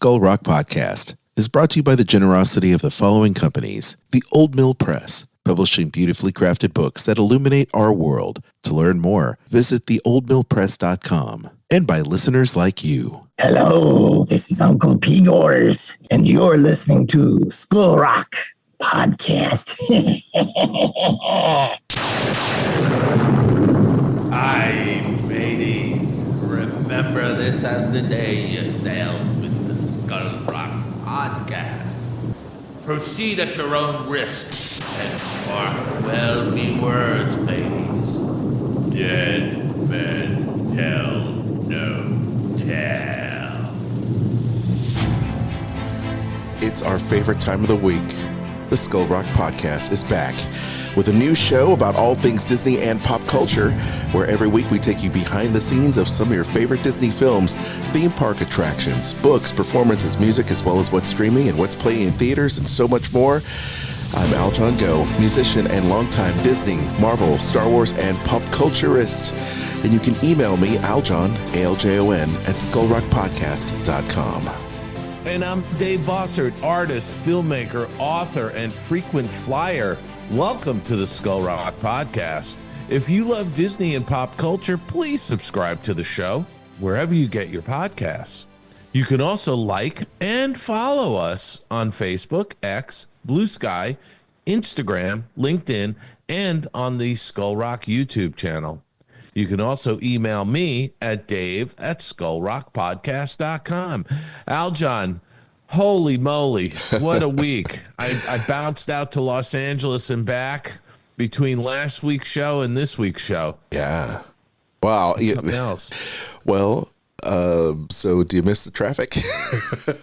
Skull Rock Podcast is brought to you by the generosity of the following companies. The Old Mill Press, publishing beautifully crafted books that illuminate our world. To learn more, visit theoldmillpress.com. And by listeners like you. Hello, this is Uncle Pigors, and you're listening to Skull Rock Podcast. Aye, mateys, remember this as the day you sailed with the Skull Rock Podcast. Proceed at your own risk and mark well me words, mateys. Dead men tell no tale. It's our favorite time of the week. The Skull Rock Podcast is back with a new show about all things Disney and pop culture, where every week we take you behind the scenes of some of your favorite Disney films, theme park attractions, books, performances, music, as well as what's streaming and what's playing in theaters and so much more. I'm Aljon Go, musician and longtime Disney, Marvel, Star Wars, and pop culturist. And you can email me, Aljon, A-L-J-O-N, at skullrockpodcast.com. And I'm Dave Bossert, artist, filmmaker, author, and frequent flyer. Welcome to the Skull Rock Podcast. If you love Disney and pop culture, please subscribe to the show wherever you get your podcasts. You can also like and follow us on Facebook, X, Blue Sky, Instagram, LinkedIn, and on the Skull Rock YouTube channel. You can also email me at dave@skullrockpodcast.com. Aljon, holy moly, what a week. I bounced out to Los Angeles and back between last week's show and this week's show. Yeah. Wow. Something else. Well, so do you miss the traffic?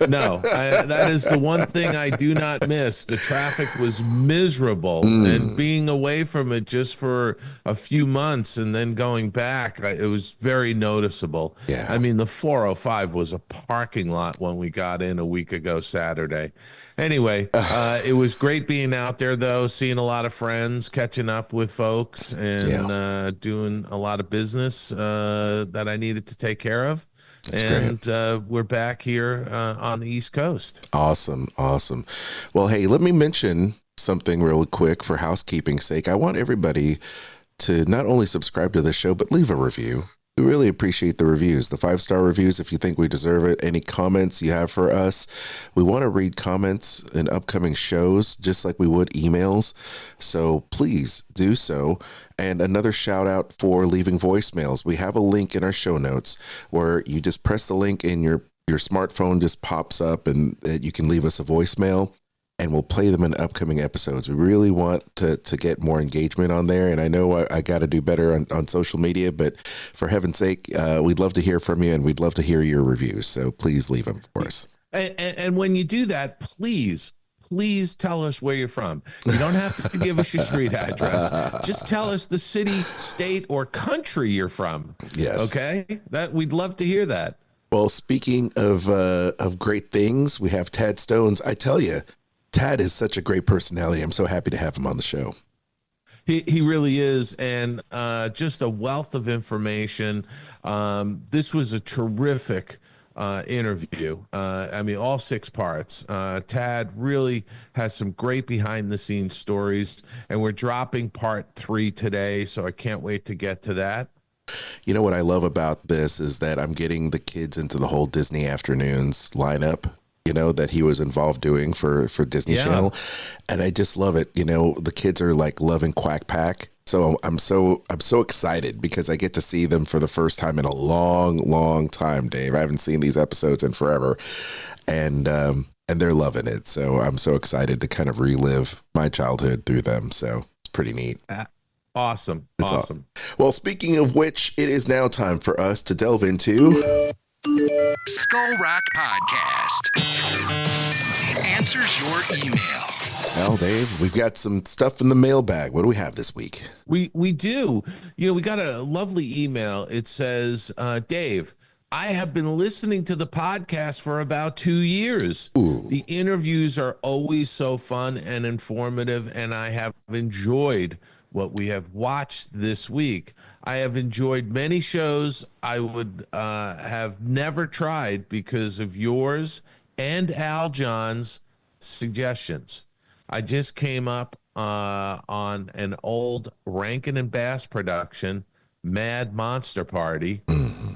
No, that is the one thing I do not miss. The traffic was miserable, and being away from it just for a few months and then going back, it was very noticeable. Yeah. I mean, the 405 was a parking lot when we got in a week ago Saturday. Anyway, it was great being out there, though, seeing a lot of friends, catching up with folks, and doing a lot of business that I needed to take care of. That's great. We're back here on the East Coast. Awesome. Well, hey, let me mention something really quick for housekeeping's sake. I want everybody to not only subscribe to the show, but leave a review. We really appreciate the reviews, the 5-star reviews if you think we deserve it. Any comments you have for us. We want to read comments in upcoming shows, just like we would emails. So please do so. And another shout out for leaving voicemails. We have a link in our show notes where you just press the link and your smartphone just pops up and you can leave us a voicemail. And we'll play them in upcoming episodes. We really want to get more engagement on there. And I know I got to do better on social media, but for heaven's sake, we'd love to hear from you and we'd love to hear your reviews. So please leave them for us. And when you do that, please tell us where you're from. You don't have to give us your street address. Just tell us the city, state, or country you're from. Yes. Okay? We'd love to hear that. Well, speaking of great things, we have Tad Stones. I tell you, Tad is such a great personality. I'm so happy to have him on the show. He really is, and just a wealth of information. This was a terrific interview. I mean, all 6 parts. Tad really has some great behind-the-scenes stories, and we're dropping part 3 today, so I can't wait to get to that. You know what I love about this is that I'm getting the kids into the whole Disney Afternoons lineup, you know, that he was involved doing for Disney Channel. And I just love it. You know, the kids are like loving Quack Pack. So I'm so excited because I get to see them for the first time in a long time, Dave. I haven't seen these episodes in forever. And they're loving it. So I'm so excited to kind of relive my childhood through them. So it's pretty neat. Awesome. Well, speaking of which, it is now time for us to delve into Skull Rock Podcast answers your email. Well, Dave, we've got some stuff in the mailbag. What do we have this week? We do. You know, we got a lovely email. It says, Dave, I have been listening to the podcast for about 2 years. Ooh. The interviews are always so fun and informative, and I have enjoyed what we have watched this week. I have enjoyed many shows I would have never tried because of yours and Aljon's suggestions. I just came up on an old Rankin and Bass production, Mad Monster Party.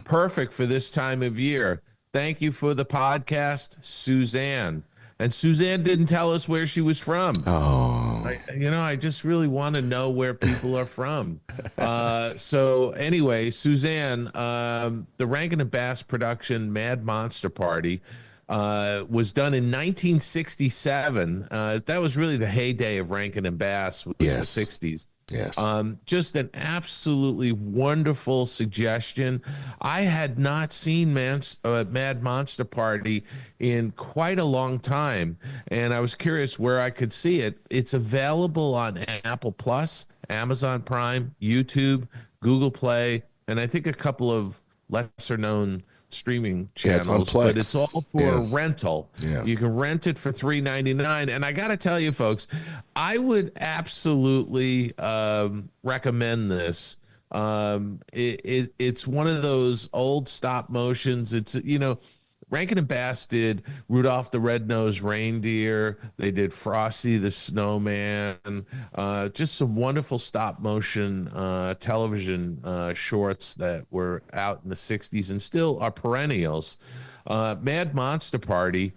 Perfect for this time of year. Thank you for the podcast, Suzanne. And Suzanne didn't tell us where she was from. Oh, I just really want to know where people are from. So anyway, Suzanne, the Rankin and Bass production, Mad Monster Party, was done in 1967. That was really the heyday of Rankin and Bass, was Yes. the 60s. yes. Just an absolutely wonderful suggestion. I had not seen Mad Monster Party in quite a long time, and I was curious where I could see it. It's available on Apple Plus, Amazon Prime, YouTube, Google Play, and I think a couple of lesser known streaming Yeah, it's on channels, Plex. but it's all for Yeah. rental. Yeah. You can rent it for $3.99, and I got to tell you, folks, I would absolutely recommend this. It's one of those old stop motions. It's Rankin and Bass did Rudolph the Red-Nosed Reindeer. They did Frosty the Snowman. Just some wonderful stop motion television shorts that were out in the 60s and still are perennials. Mad Monster Party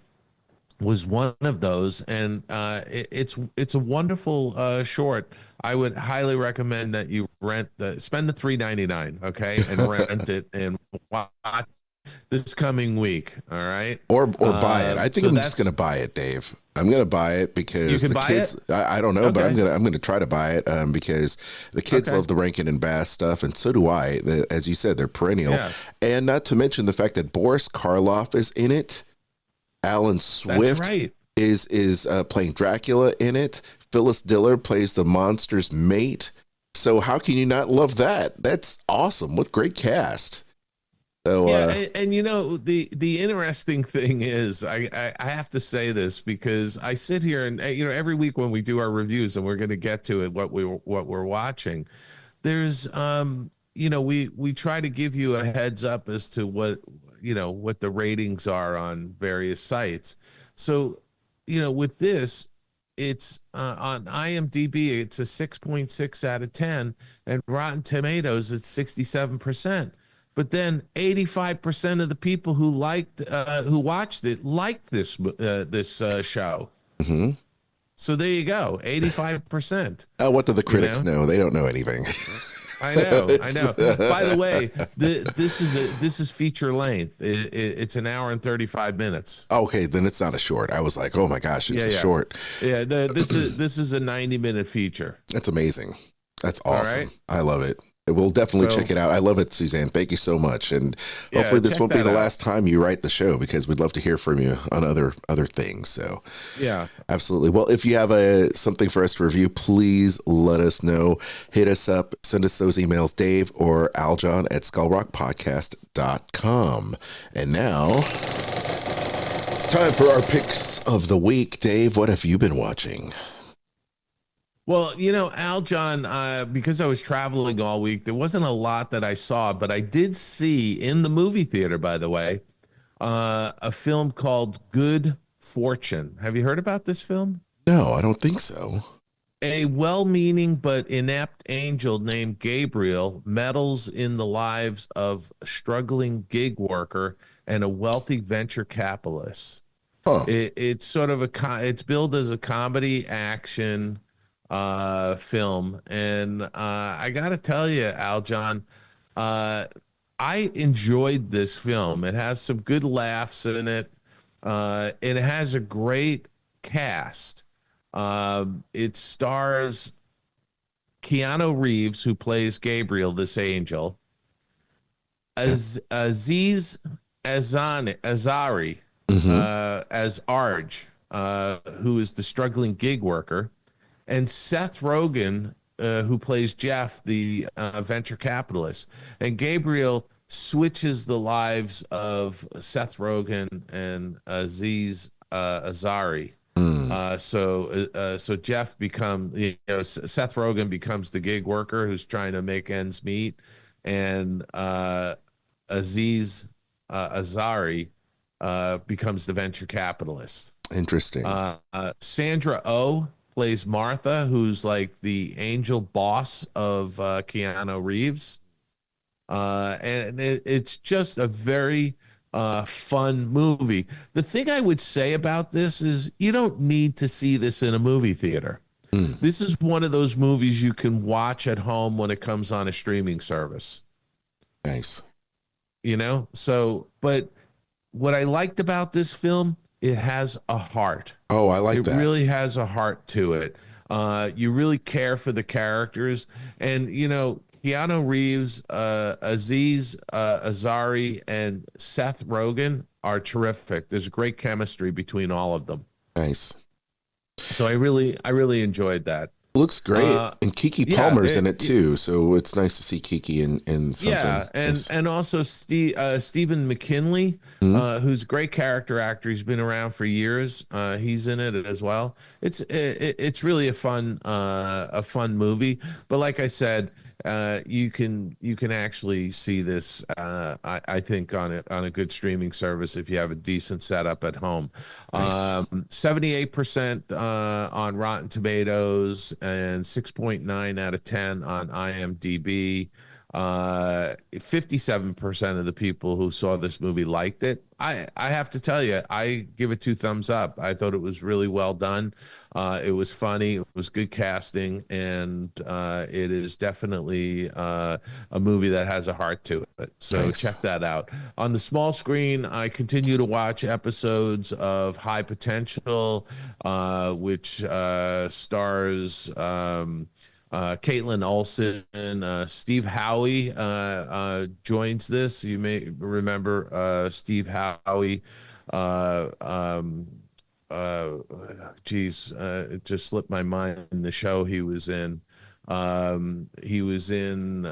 was one of those, and it's a wonderful short. I would highly recommend that you spend the $3.99, okay, and rent it and watch this coming week. All right, Or buy it. I think so I'm just gonna buy it, Dave. I'm gonna buy it because You can the buy kids. it? I don't know, but Okay. I'm gonna try to buy it because the kids Okay. love the Rankin and Bass stuff, and so do I. As you said, they're perennial, Yeah. and not to mention the fact that Boris Karloff is in it. Alan Swift right. is playing Dracula in it. Phyllis Diller plays the monster's mate. So how can you not love that? That's awesome. What great cast. So Yeah, and the interesting thing is, I have to say this because I sit here and every week when we do our reviews, and we're going to get to it, what we're watching, there's we try to give you a heads up as to what the ratings are on various sites. So with this, it's on IMDb, it's a 6.6 out of 10, and Rotten Tomatoes, it's 67%. But then 85% of the people who watched it liked this show. mm-hmm. So there you go, 85%. What do the critics know? They don't know anything. I know. By the way, this is feature length. It's an hour and 35 minutes. Okay, then it's not a short. I was like, oh my gosh, it's a short. Yeah, this is a 90-minute feature. That's amazing. That's All awesome. right. I love it. We'll definitely check it out. I love it, Suzanne. Thank you so much. And hopefully this won't be the last time you write the show, because we'd love to hear from you on other things. So yeah, absolutely. Well, if you have something for us to review, please let us know. Hit us up. Send us those emails, Dave or Aljon at skullrockpodcast.com. And now it's time for our picks of the week. Dave, what have you been watching? Well, Aljon, because I was traveling all week, there wasn't a lot that I saw, but I did see in the movie theater, by the way, a film called Good Fortune. Have you heard about this film? No, I don't think so. A well-meaning but inept angel named Gabriel meddles in the lives of a struggling gig worker and a wealthy venture capitalist. Huh. It's sort of it's billed as a comedy action film, and I gotta tell you, Aljon, I enjoyed this film. It has some good laughs in it. It has a great cast. It stars Keanu Reeves, who plays Gabriel, this angel, Aziz Ansari as Arj, who is the struggling gig worker, and Seth Rogen, who plays Jeff, the venture capitalist. And Gabriel switches the lives of Seth Rogen and Aziz Ansari. So Jeff Seth Rogen becomes the gig worker who's trying to make ends meet, and Aziz Ansari becomes the venture capitalist. Interesting. Sandra Oh plays Martha, who's like the angel boss of Keanu Reeves. And it's just a very fun movie. The thing I would say about this is you don't need to see this in a movie theater. This is one of those movies you can watch at home when it comes on a streaming service. Nice. So, but what I liked about this film, it has a heart. Oh, I like that. It really has a heart to it. You really care for the characters. And, Keanu Reeves, Aziz Ansari, and Seth Rogen are terrific. There's great chemistry between all of them. Nice. So I really enjoyed that. Looks great, and Keke Palmer's in it too. So it's nice to see Keke in something. Yeah, and also Stephen McKinley, who's a great character actor. He's been around for years. He's in it as well. It's really a fun movie. But like I said, you can actually see this. I think on a good streaming service if you have a decent setup at home. Nice. 78% on Rotten Tomatoes and 6.9 out of 10 on IMDb. 57% of the people who saw this movie liked it. I have to tell you, I give it 2 thumbs up. I thought it was really well done. It was funny. It was good casting, and it is definitely a movie that has a heart to it. So Nice. Check that out. On the small screen, I continue to watch episodes of High Potential, which stars Caitlin Olsen, Steve Howie joins this. You may remember Steve Howie. It just slipped my mind in the show he was in. He was in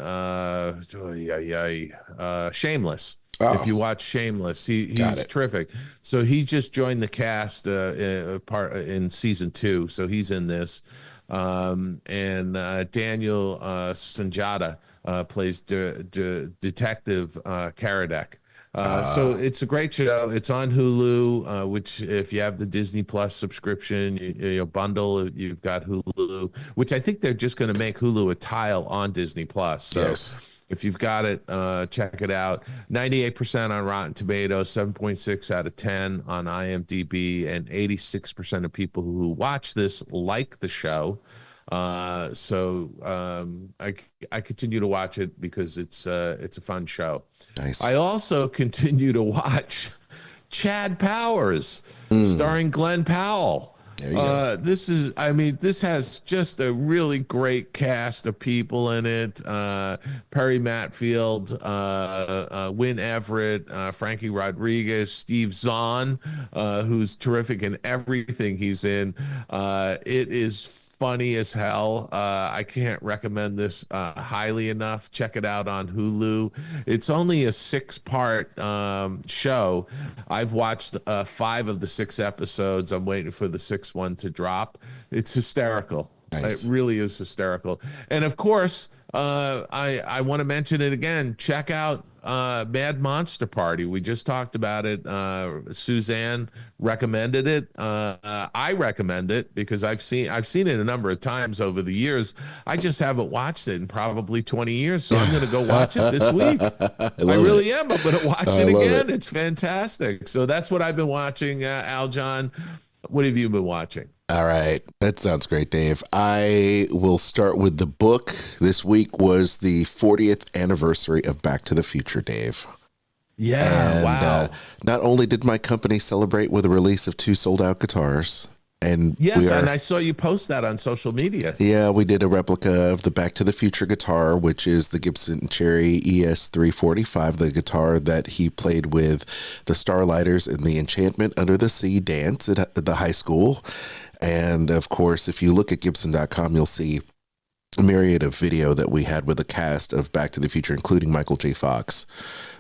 Shameless. Oh. If you watch Shameless, he's terrific. So he just joined the cast in season 2. So he's in this. And Daniel Sanjata plays Detective Karadek. So it's a great show. It's on Hulu, which if you have the Disney Plus subscription, you bundle, you've got Hulu, which I think they're just going to make Hulu a tile on Disney Plus. So yes. If you've got it, check it out. 98% on Rotten Tomatoes, 7.6 out of 10 on IMDb, and 86% of people who watch this like the show. So I continue to watch it because it's a fun show. Nice. I also continue to watch Chad Powers, starring Glenn Powell. There you go. This has just a really great cast of people in it. Perry Matfield, Wynn Everett, Frankie Rodriguez, Steve Zahn, who's terrific in everything he's in. It is funny as hell. I can't recommend this highly enough. Check it out on Hulu. It's only a 6-part show. I've watched 5 of the 6 episodes. I'm waiting for the 6th one to drop. It's hysterical. Nice. It really is hysterical. And of course, I want to mention it again. Check out Mad Monster Party. We just talked about it. Suzanne recommended it. I recommend it because I've seen it a number of times over the years. I just haven't watched it in probably 20 years, so I'm going to go watch it this week. I really am. I'm going to watch it again. It's fantastic. So that's what I've been watching. Aljon, what have you been watching? All right. That sounds great, Dave. I will start with the book. This week was the 40th anniversary of Back to the Future, Dave. Yeah, and, wow. Not only did my company celebrate with the release of 2 sold-out guitars, and and I saw you post that on social media. Yeah, we did a replica of the Back to the Future guitar, which is the Gibson Cherry ES345, the guitar that he played with the Starlighters in the Enchantment Under the Sea dance at the high school. And of course, if you look at Gibson.com, you'll see a myriad of video that we had with the cast of Back to the Future, including Michael J. Fox,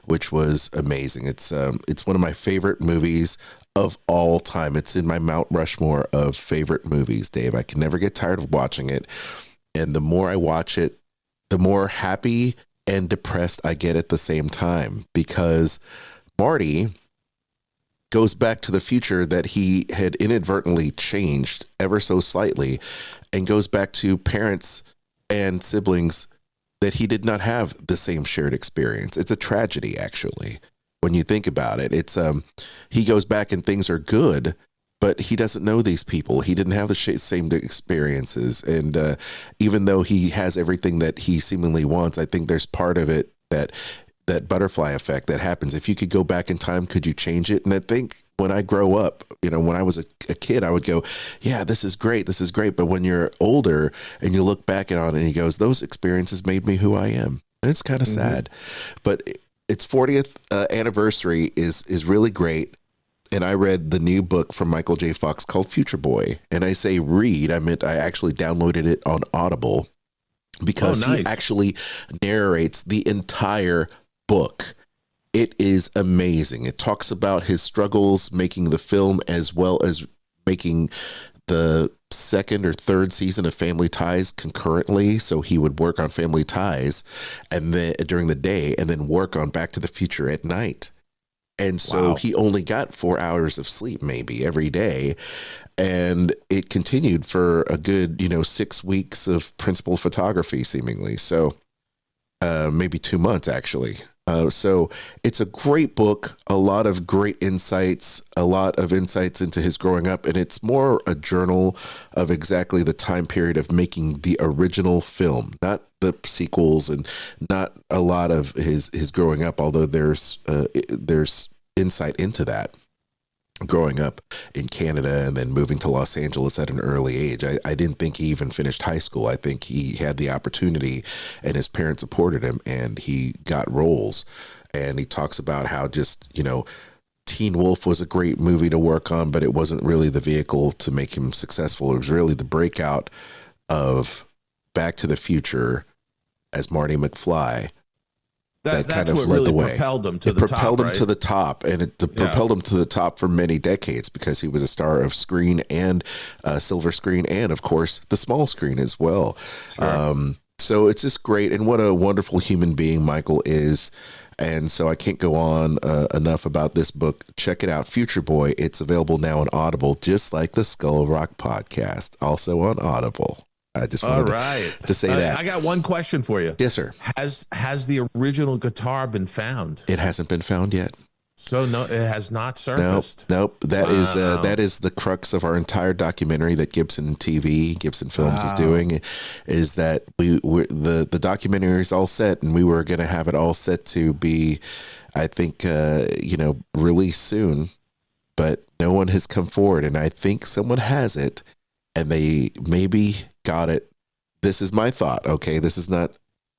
which was amazing. It's one of my favorite movies of all time. It's in my Mount Rushmore of favorite movies, Dave. I can never get tired of watching it. And the more I watch it, the more happy and depressed I get at the same time, because Marty goes back to the future that he had inadvertently changed ever so slightly, and goes back to parents and siblings that he did not have the same shared experience. It's a tragedy, actually, when you think about it. It's he goes back and things are good, but he doesn't know these people. He didn't have the same experiences. And even though he has everything that he seemingly wants, I think there's part of it that butterfly effect that happens. If you could go back in time, could you change it? And I think when I grow up, when I was a kid, I would go, yeah, this is great. This is great. But when you're older and you look back on it and he goes, those experiences made me who I am. And it's kind of sad, but its 40th anniversary is really great. And I read the new book from Michael J. Fox called Future Boy. And I say read, I meant I actually downloaded it on Audible because he actually narrates the entire book. It is amazing. It talks about his struggles making the film as well as making the second or third season of Family Ties concurrently. So he would work on Family Ties and then during the day and then work on Back to the Future at night. And so he only got 4 hours of sleep maybe every day. And it continued for a good, 6 weeks of principal photography seemingly. So maybe 2 months actually. So it's a great book, a lot of great insights, a lot of insights into his growing up. And it's more a journal of exactly the time period of making the original film, not the sequels and not a lot of his growing up, although there's insight into that. Growing up in Canada and then moving to Los Angeles at an early age. I didn't think he even finished high school. I think he had the opportunity and his parents supported him and he got roles. And he talks about how just, Teen Wolf was a great movie to work on, but it wasn't really the vehicle to make him successful. It was really the breakout of Back to the Future as Marty McFly. That kind of led the way. Propelled him to the top. Propelled him to the top, and it propelled him to the top for many decades because he was a star of screen and silver screen, and of course the small screen as well. Sure. So it's just great, and what a wonderful human being Michael is. And so I can't go on enough about this book. Check it out, Future Boy. It's available now on Audible, just like the Skull Rock podcast, also on Audible. I just wanted to say that. I got one question for you. Yes, sir. Has the original guitar been found? It hasn't been found yet. So no, it has not surfaced. Nope. That is the crux of our entire documentary that Gibson Films is doing. Is that the documentary is all set, and we were going to have it all set to be, I think, released soon, but no one has come forward, and I think someone has it. And they maybe got it. This is my thought. Okay. This is not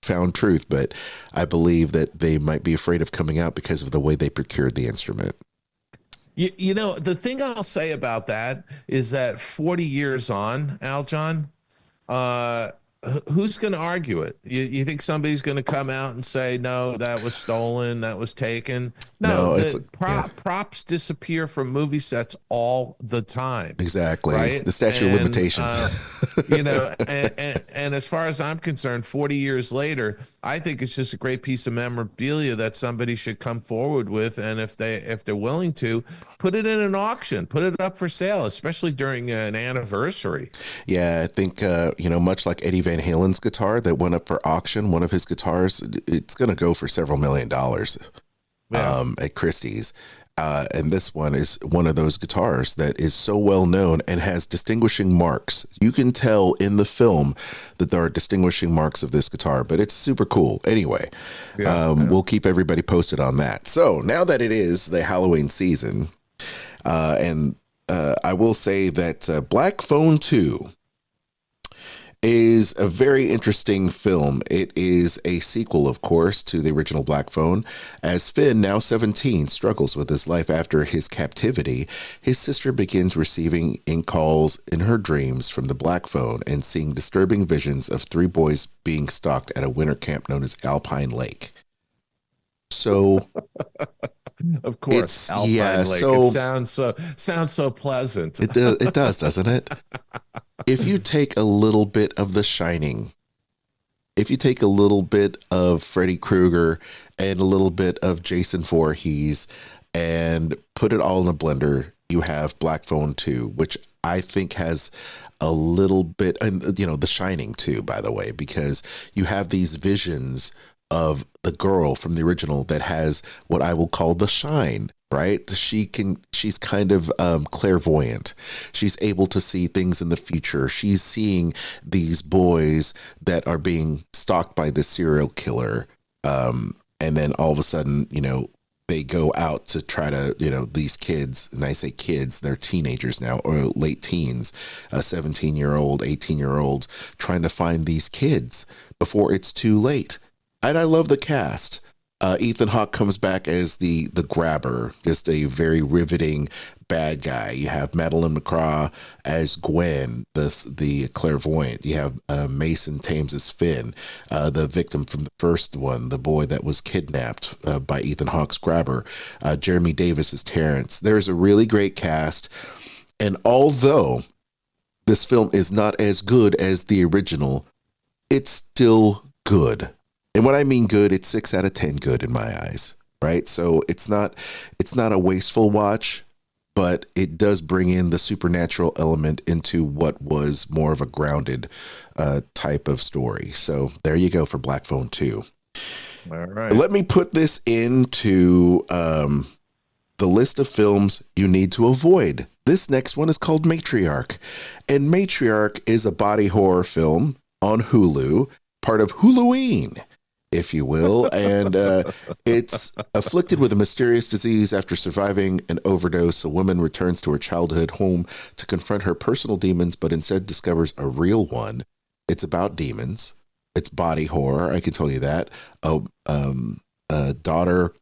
found truth, but I believe that they might be afraid of coming out because of the way they procured the instrument. The thing I'll say about that is that 40 years on, Aljon, who's going to argue it? You think somebody's going to come out and say, no, that was stolen, that was taken? No, props disappear from movie sets all the time. Exactly. Right? The statute of limitations. And as far as I'm concerned, 40 years later, I think it's just a great piece of memorabilia that somebody should come forward with. And if they're willing to, put it in an auction, put it up for sale, especially during an anniversary. Yeah, I think, much like Eddie Van Halen's guitar that went up for auction, one of his guitars, it's going to go for several $1 million at Christie's. And this one is one of those guitars that is so well known and has distinguishing marks. You can tell in the film that there are distinguishing marks of this guitar, but it's super cool. Anyway, we'll keep everybody posted on that. So now that it is the Halloween season, and I will say that Black Phone 2 is a very interesting film. It is a sequel, of course, to the original Black Phone. As Finn, now 17, struggles with his life after his captivity, his sister begins receiving calls in her dreams from the Black Phone and seeing disturbing visions of 3 boys being stalked at a winter camp known as Alpine Lake. So... Of course, Alpine Lake. So, it sounds so pleasant. It does, doesn't it? If you take a little bit of The Shining, if you take a little bit of Freddy Krueger and a little bit of Jason Voorhees and put it all in a blender, you have Black Phone 2, which I think has a little bit, and The Shining too, by the way, because you have these visions of the girl from the original that has what I will call the shine, right? She's kind of clairvoyant. She's able to see things in the future. She's seeing these boys that are being stalked by this serial killer. And then all of a sudden, they go out to try to, these kids, and I say kids, they're teenagers now, or late teens, 17-year-old, 18-year-olds, trying to find these kids before it's too late. And I love the cast. Ethan Hawke comes back as the grabber, just a very riveting bad guy. You have Madeline McCraw as Gwen, the clairvoyant. You have Mason Thames as Finn, the victim from the first one, the boy that was kidnapped by Ethan Hawke's grabber. Jeremy Davis as Terrence. There's a really great cast. And although this film is not as good as the original, it's still good. And when I mean good, it's 6 out of 10 good in my eyes, right? So it's not a wasteful watch, but it does bring in the supernatural element into what was more of a grounded type of story. So there you go for Black Phone 2. All right. Let me put this into the list of films you need to avoid. This next one is called Matriarch. And Matriarch is a body horror film on Hulu, part of Huluween, if you will. And it's afflicted with a mysterious disease. After surviving an overdose, a woman returns to her childhood home to confront her personal demons, but instead discovers a real one. It's about demons. It's body horror, I can tell you that. A daughter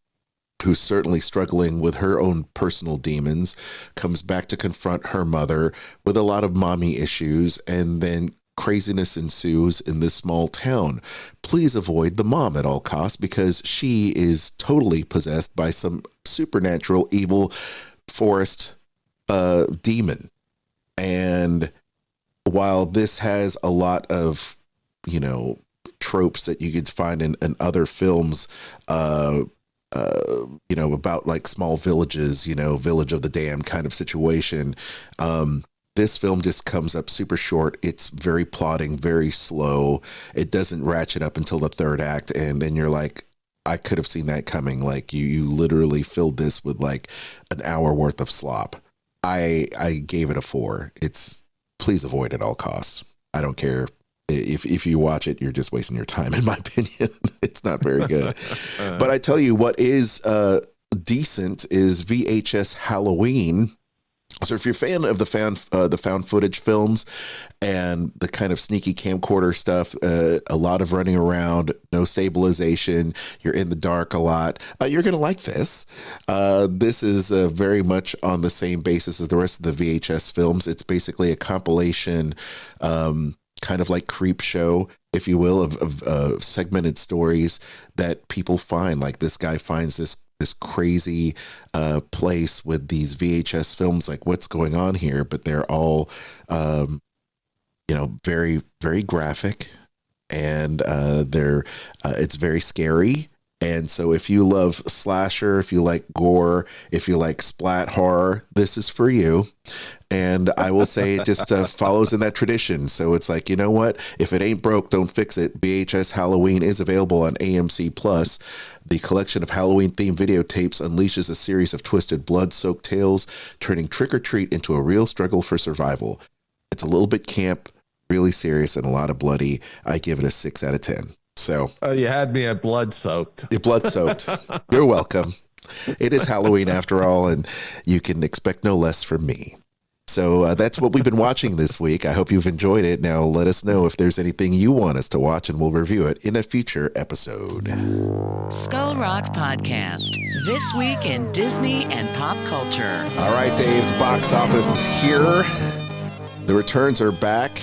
who's certainly struggling with her own personal demons comes back to confront her mother with a lot of mommy issues, and then craziness ensues in this small town. Please avoid the mom at all costs, because she is totally possessed by some supernatural evil forest demon. And while this has a lot of, tropes that you could find in other films, about like small villages, Village of the Damned kind of situation, this film just comes up super short. It's very plotting, very slow. It doesn't ratchet up until the third act. And then you're like, I could have seen that coming. Like you literally filled this with like an hour worth of slop. I gave it a 4. Please avoid at all costs. I don't care. If you watch it, you're just wasting your time, in my opinion. It's not very good. But I tell you what is decent is VHS Halloween. So if you're a fan of the found footage films and the kind of sneaky camcorder stuff, a lot of running around, no stabilization, you're in the dark a lot, you're going to like this. This is very much on the same basis as the rest of the VHS films. It's basically a compilation, kind of like Creep Show, if you will, of segmented stories that people find. Like this guy finds this crazy place with these VHS films, like what's going on here? But they're all, very, very graphic, and it's very scary. And so if you love slasher, if you like gore, if you like splat horror, this is for you. And I will say it just follows in that tradition. So it's like, you know what? If it ain't broke, don't fix it. VHS Halloween is available on AMC Plus. The collection of Halloween-themed videotapes unleashes a series of twisted, blood-soaked tales, turning trick-or-treat into a real struggle for survival. It's a little bit camp, really serious, and a lot of bloody. I give it a 6 out of 10. So you had me at blood-soaked. Blood-soaked. You're welcome. It is Halloween after all, and you can expect no less from me. So that's what we've been watching this week. I hope you've enjoyed it. Now let us know if there's anything you want us to watch, and we'll review it in a future episode. Skull Rock Podcast. This week in Disney and pop culture. All right, Dave, box office is here. The returns are back,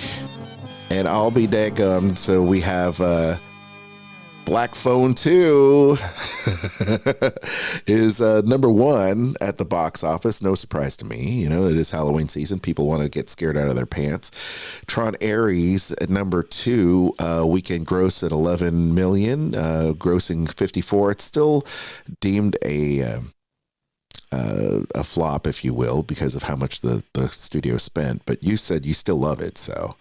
and I'll be daggum. So we have Black Phone 2 is number 1 at the box office. No surprise to me. It is Halloween season. People want to get scared out of their pants. Tron Ares at number 2, weekend gross at 11 million, grossing 54. It's still deemed a a flop, if you will, because of how much the studio spent. But you said you still love it, so.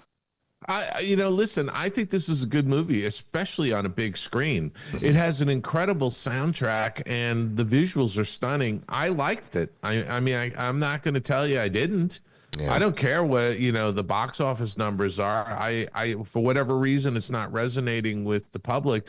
Listen, I think this is a good movie, especially on a big screen. It has an incredible soundtrack and the visuals are stunning. I liked it. I'm not going to tell you I didn't. Yeah. I don't care what, the box office numbers are. I for whatever reason, it's not resonating with the public.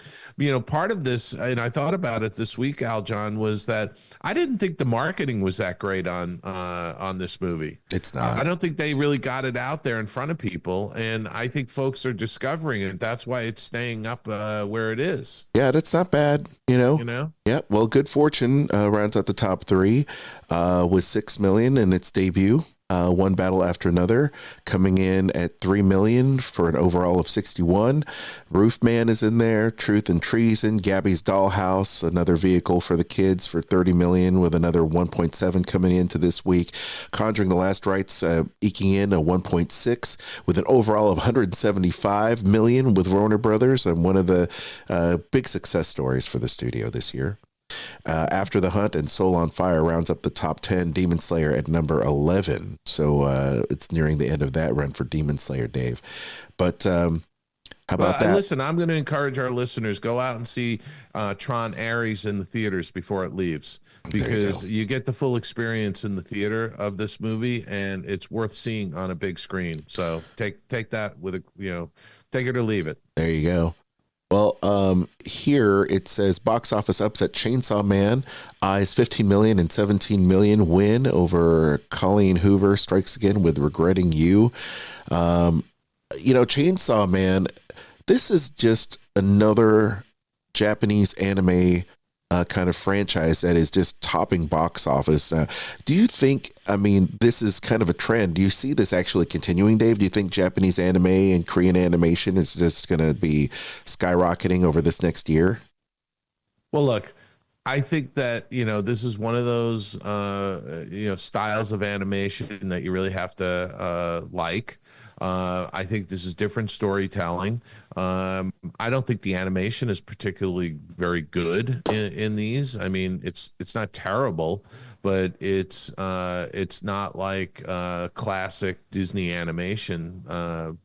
Part of this, and I thought about it this week, Aljon, was that I didn't think the marketing was that great on this movie. It's not. I don't think they really got it out there in front of people, and I think folks are discovering it. That's why it's staying up where it is. Yeah, that's not bad. Yeah. Well, Good Fortune rounds out the top 3 with $6 million in its debut. One Battle After Another coming in at $3 million for an overall of 61. Roofman is in there. Truth and Treason, Gabby's Dollhouse, another vehicle for the kids for $30 million with another 1.7 coming into this week. Conjuring the Last Rites eking in a 1.6 with an overall of 175 million with Warner Brothers, and one of the big success stories for the studio this year. After the Hunt and Soul on Fire rounds up the top 10. Demon Slayer at number 11. So it's nearing the end of that run for Demon Slayer, Dave. But how about that? Listen, I'm going to encourage our listeners, go out and see Tron Ares in the theaters before it leaves, because you get the full experience in the theater of this movie, and it's worth seeing on a big screen. So take that with take it or leave it. There you go. Well, here it says box office upset Chainsaw Man eyes 15 million and 17 million win over Colleen Hoover strikes again with Regretting You. Chainsaw Man, this is just another Japanese anime kind of franchise that is just topping box office. Do you think, this is kind of a trend. Do you see this actually continuing, Dave? Do you think Japanese anime and Korean animation is just going to be skyrocketing over this next year? Well, look, I think that, this is one of those, styles of animation that you really have to like. I think this is different storytelling. I don't think the animation is particularly very good in these. It's not terrible, but it's not like classic Disney animation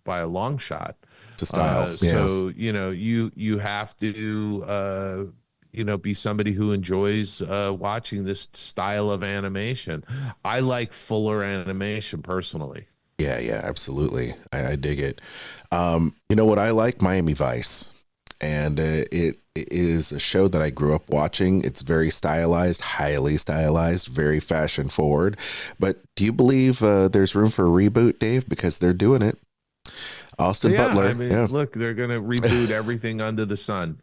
by a long shot. It's a style. So you have to be somebody who enjoys watching this style of animation. I like fuller animation personally. Yeah, absolutely. I dig it. You know what I like? Miami Vice. And it is a show that I grew up watching. It's very stylized, highly stylized, very fashion forward. But do you believe there's room for a reboot, Dave? Because they're doing it. Austin Butler. Look, they're going to reboot everything under the sun.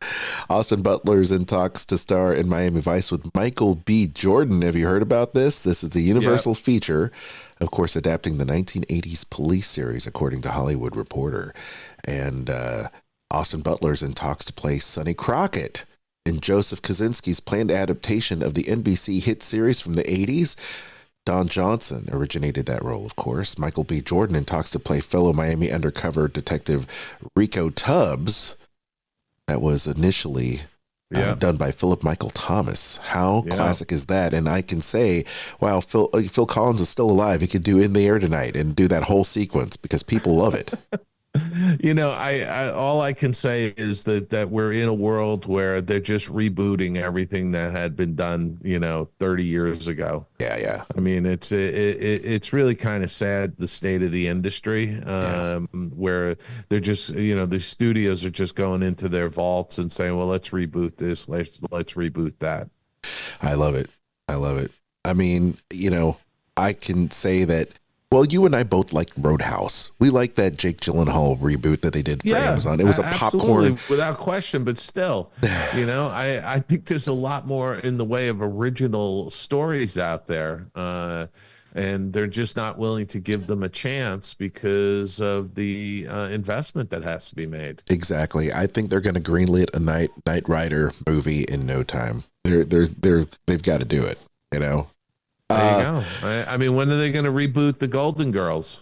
Austin Butler's in talks to star in Miami Vice with Michael B. Jordan. Have you heard about this? This is the Universal feature, of course, adapting the 1980s police series, according to Hollywood Reporter. And Austin Butler's in talks to play Sonny Crockett in Joseph Kosinski's planned adaptation of the NBC hit series from the 80s. Don Johnson originated that role, of course. Michael B. Jordan in talks to play fellow Miami undercover detective Rico Tubbs. That was initially done by Philip Michael Thomas. How classic is that? And I can say, wow, Phil Collins is still alive. He could do In the Air Tonight and do that whole sequence because people love it. I all I can say is that we're in a world where they're just rebooting everything that had been done, 30 years ago. Yeah. It's really kind of sad, the state of the industry, where they're just, the studios are just going into their vaults and saying, well, let's reboot this, let's reboot that. I love it. I can say that. Well, you and I both liked Roadhouse. We liked that Jake Gyllenhaal reboot that they did for Amazon. It was a popcorn, without question, but still, I think there's a lot more in the way of original stories out there, and they're just not willing to give them a chance because of the investment that has to be made. Exactly. I think they're going to greenlit a Knight Rider movie in no time. They've got to do it. There you go. When are they going to reboot the Golden Girls?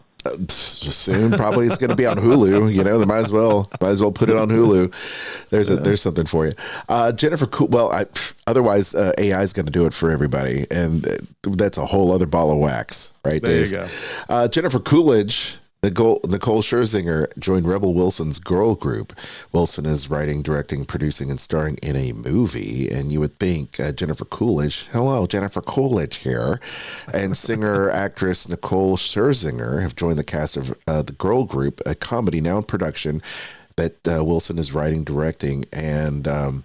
Soon, probably it's going to be on Hulu. You know, they might as well put it on Hulu. There's something for you, Jennifer. Otherwise, AI is going to do it for everybody, and that's a whole other ball of wax, right? There Dave? you go. Jennifer Coolidge. Nicole Scherzinger joined Rebel Wilson's girl group. Wilson is writing, directing, producing, and starring in a movie. And you would think Jennifer Coolidge, hello, Jennifer Coolidge here, and singer-actress Nicole Scherzinger have joined the cast of the girl group, a comedy now in production that Wilson is writing, directing, and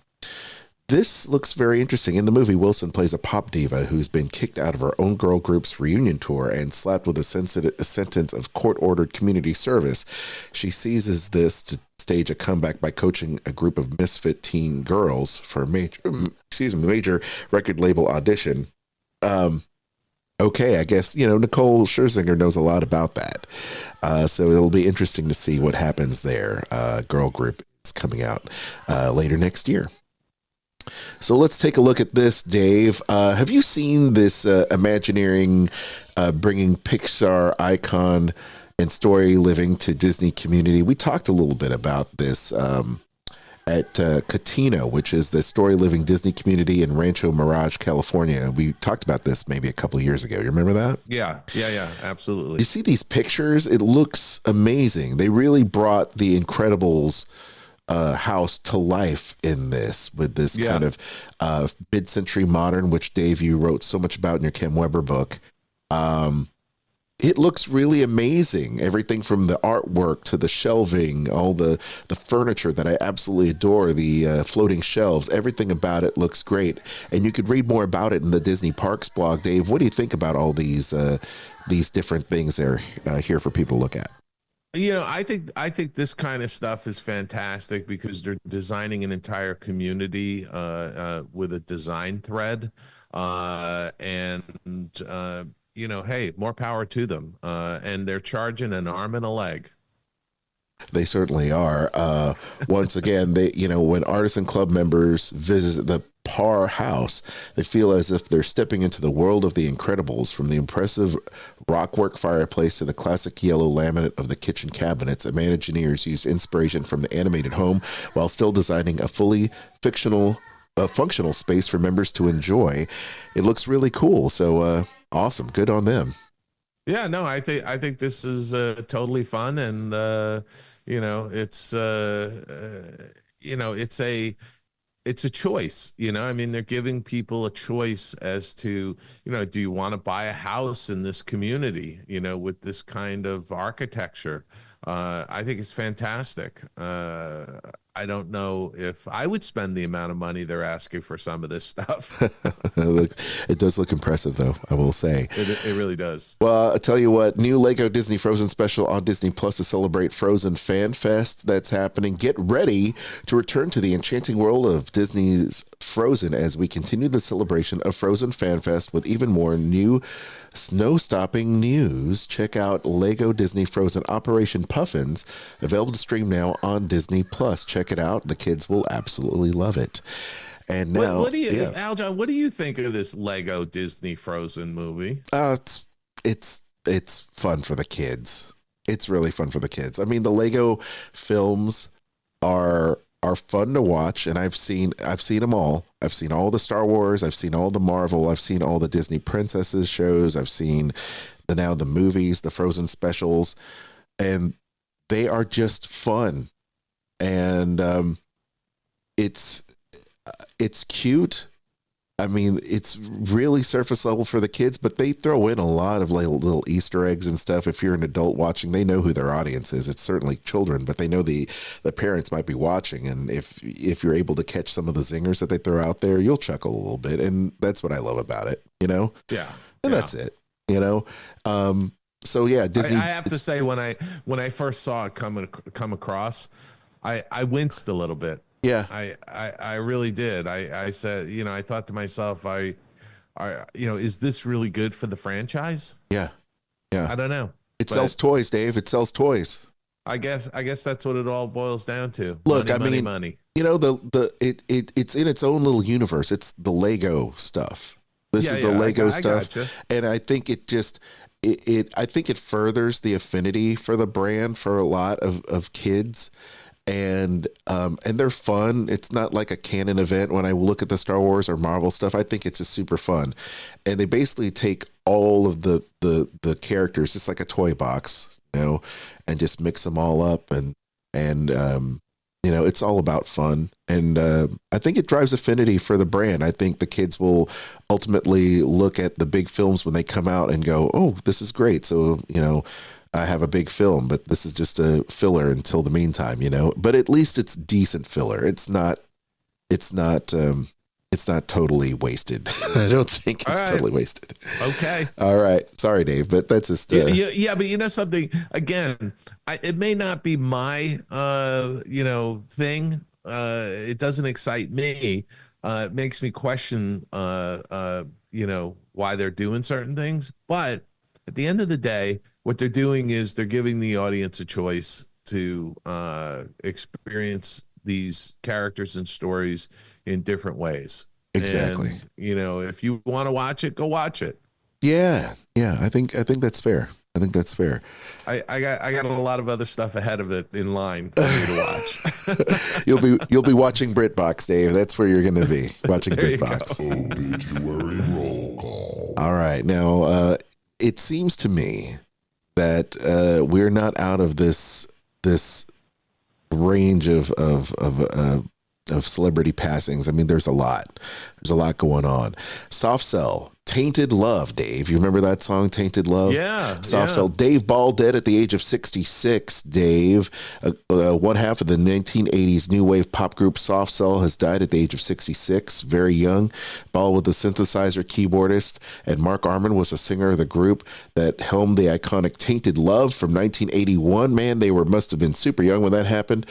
this looks very interesting. In the movie, Wilson plays a pop diva who's been kicked out of her own girl group's reunion tour and slapped with a sentence of court-ordered community service. She seizes this to stage a comeback by coaching a group of misfit teen girls for a major record label audition. Okay, I guess, Nicole Scherzinger knows a lot about that. So it'll be interesting to see what happens there. Girl group is coming out later next year. So let's take a look at this, Dave. Have you seen this Imagineering bringing Pixar icon and story living to Disney community? We talked a little bit about this at Catino, which is the story living Disney community in Rancho Mirage, California. We talked about this maybe a couple of years ago. You remember that? Yeah, absolutely. You see these pictures? It looks amazing. They really brought the Incredibles house to life in this with this kind of mid-century modern, which Dave, you wrote so much about in your Ken Weber book. It looks really amazing. Everything from the artwork to the shelving, all the furniture that I absolutely adore, the floating shelves, everything about it looks great. And you could read more about it in the Disney Parks blog. Dave, what do you think about all these different things that are here for people to look at? I think this kind of stuff is fantastic because they're designing an entire community with a design thread, hey, more power to them. And they're charging an arm and a leg. They certainly are. Once again, when Artisan Club members visit the Parr House, they feel as if they're stepping into the world of the Incredibles, from the impressive rockwork fireplace to the classic yellow laminate of the kitchen cabinets. Imagineers used inspiration from the animated home while still designing a fully functional space for members to enjoy. It looks really cool. So awesome. Good on them. Yeah, no, I think this is totally fun, and it's a choice. I mean, they're giving people a choice as to, do you want to buy a house in this community, with this kind of architecture? I think it's fantastic. I don't know if I would spend the amount of money they're asking for some of this stuff. It does look impressive, though, I will say. It really does. Well, I'll tell you what, new Lego Disney Frozen special on Disney Plus to celebrate Frozen Fan Fest that's happening. Get ready to return to the enchanting world of Disney's Frozen as we continue the celebration of Frozen Fan Fest with even more new snow-stopping news. Check out Lego Disney Frozen Operation Puffins, available to stream now on Disney Plus. Check it out. The kids will absolutely love it. And now, Aljon, what do you think of this Lego Disney Frozen movie? It's fun for the kids. It's really fun for the kids. I mean, the Lego films are fun to watch, and I've seen them all. I've seen all the Star Wars, I've seen all the Marvel, I've seen all the Disney princesses shows, I've seen the movies, the Frozen specials, and they are just fun. And it's cute. I mean, it's really surface level for the kids, but they throw in a lot of little Easter eggs and stuff. If you're an adult watching, they know who their audience is. It's certainly children, but they know the parents might be watching. And if you're able to catch some of the zingers that they throw out there, you'll chuckle a little bit. And that's what I love about it, Yeah. And that's it, So yeah, Disney. I have to say, when I first saw it come across, I winced a little bit. Yeah, I really did. I said, I thought to myself, is this really good for the franchise? Yeah. I don't know. It sells toys, Dave. It sells toys. I guess that's what it all boils down to. Look, money. It's in its own little universe. It's the Lego stuff. This is the Lego stuff. Gotcha. And I think I think it furthers the affinity for the brand for a lot of kids. And they're fun. It's not like a canon event. When I look at the Star Wars or Marvel stuff, I think it's just super fun. And they basically take all of the characters, just like a toy box, and just mix them all up. And it's all about fun. And I think it drives affinity for the brand. I think the kids will ultimately look at the big films when they come out and go, oh, this is great. So, I have a big film, but this is just a filler until the meantime, but at least it's decent filler. It's not totally wasted. I don't think it's totally wasted. Okay. All right. Sorry, Dave, but that's just, yeah, but you know something, again, it may not be my, thing. It doesn't excite me. It makes me question, why they're doing certain things, but at the end of the day, what they're doing is they're giving the audience a choice to experience these characters and stories in different ways. Exactly. And, if you want to watch it, go watch it. Yeah. I think that's fair. I got a lot of other stuff ahead of it in line for you to watch. You'll be watching BritBox, Dave. That's where you're going to be watching BritBox. Obituary roll call. All right. Now, it seems to me that we're not out of this range of celebrity passings. I mean, there's a lot going on. Soft Cell, Tainted Love, Dave. You remember that song, Tainted Love? Yeah. Soft Cell. Dave Ball dead at the age of 66, Dave. One half of the 1980s new wave pop group Soft Cell has died at the age of 66, very young. Ball was the synthesizer keyboardist, and Mark Arman was a singer of the group that helmed the iconic Tainted Love from 1981. Man, they must have been super young when that happened.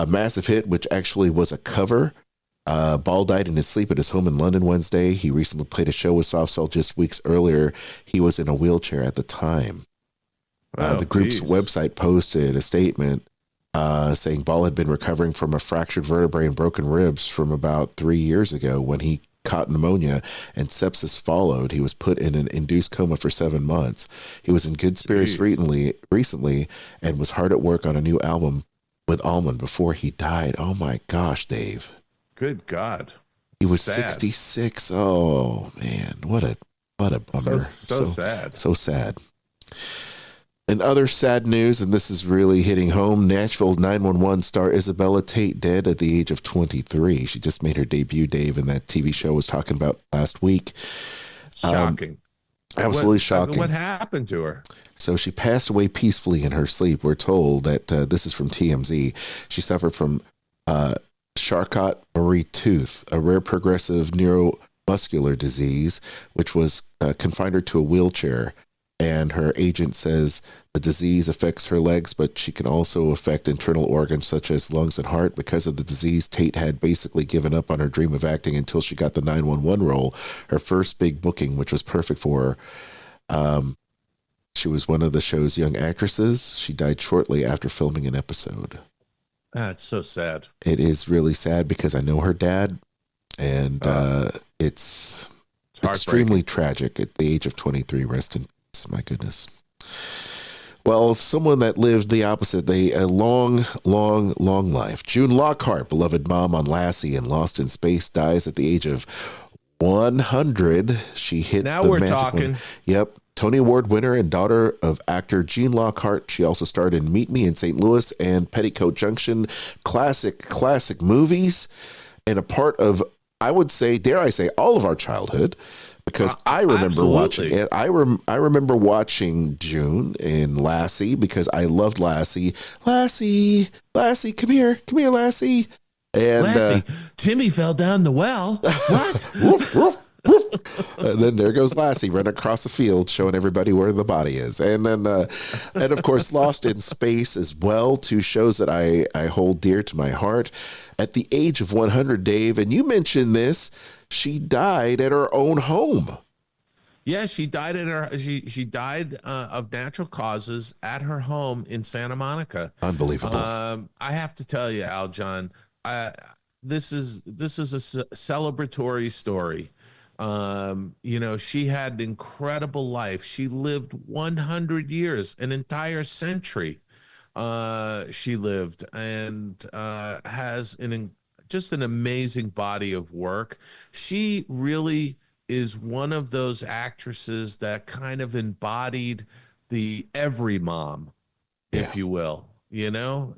Massive hit, which actually was a cover. Ball died in his sleep at his home in London Wednesday. He recently played a show with Soft Cell just weeks earlier. He was in a wheelchair at the time. The group's website posted a statement saying Ball had been recovering from a fractured vertebrae and broken ribs from about 3 years ago when he caught pneumonia and sepsis followed. He was put in an induced coma for 7 months. He was in good spirits recently and was hard at work on a new album with Almond before he died. Oh my gosh, Dave. Good God. He was Sad. 66. Oh man, what a bummer. So sad. So sad. And other sad news, and this is really hitting home, Nashville 911 star Isabella Tate dead at the age of 23. She just made her debut, Dave, in that TV show I was talking about last week. Shocking. Absolutely shocking. What happened to her? So she passed away peacefully in her sleep. We're told that this is from TMZ. She suffered from Charcot-Marie Tooth, a rare progressive neuromuscular disease, which was confined her to a wheelchair. And her agent says the disease affects her legs, but she can also affect internal organs such as lungs and heart. Because of the disease, Tate had basically given up on her dream of acting until she got the 911 role, her first big booking, which was perfect for her. She was one of the show's young actresses. She died shortly after filming an episode. It's so sad. It is really sad because I know her dad, and it's extremely tragic at the age of 23. Rest in peace. My goodness. Well, someone that lived the opposite, a long life. June Lockhart, beloved mom on Lassie and Lost in Space, dies at the age of 100. She hit now the we're magic talking. one. Yep. Tony Award winner and daughter of actor Gene Lockhart. She also starred in Meet Me in St. Louis and Petticoat Junction. Classic movies, and a part of, I would say, dare I say, all of our childhood, because I remember absolutely. watching it. I remember watching June in Lassie because I loved Lassie. Lassie, come here, Lassie. And Lassie, Timmy fell down the well. What? woof, woof. And then there goes Lassie running across the field, showing everybody where the body is. And then, and of course, Lost in Space as well. Two shows that I hold dear to my heart. At the age of 100, Dave, and you mentioned this, she died at her own home. Yeah, she died at her. She died of natural causes at her home in Santa Monica. Unbelievable. I have to tell you, Aljon, this is a celebratory story. She had an incredible life. She lived 100 years, an entire century. She lived, and has just an amazing body of work. She really is one of those actresses that kind of embodied the every mom, if you will.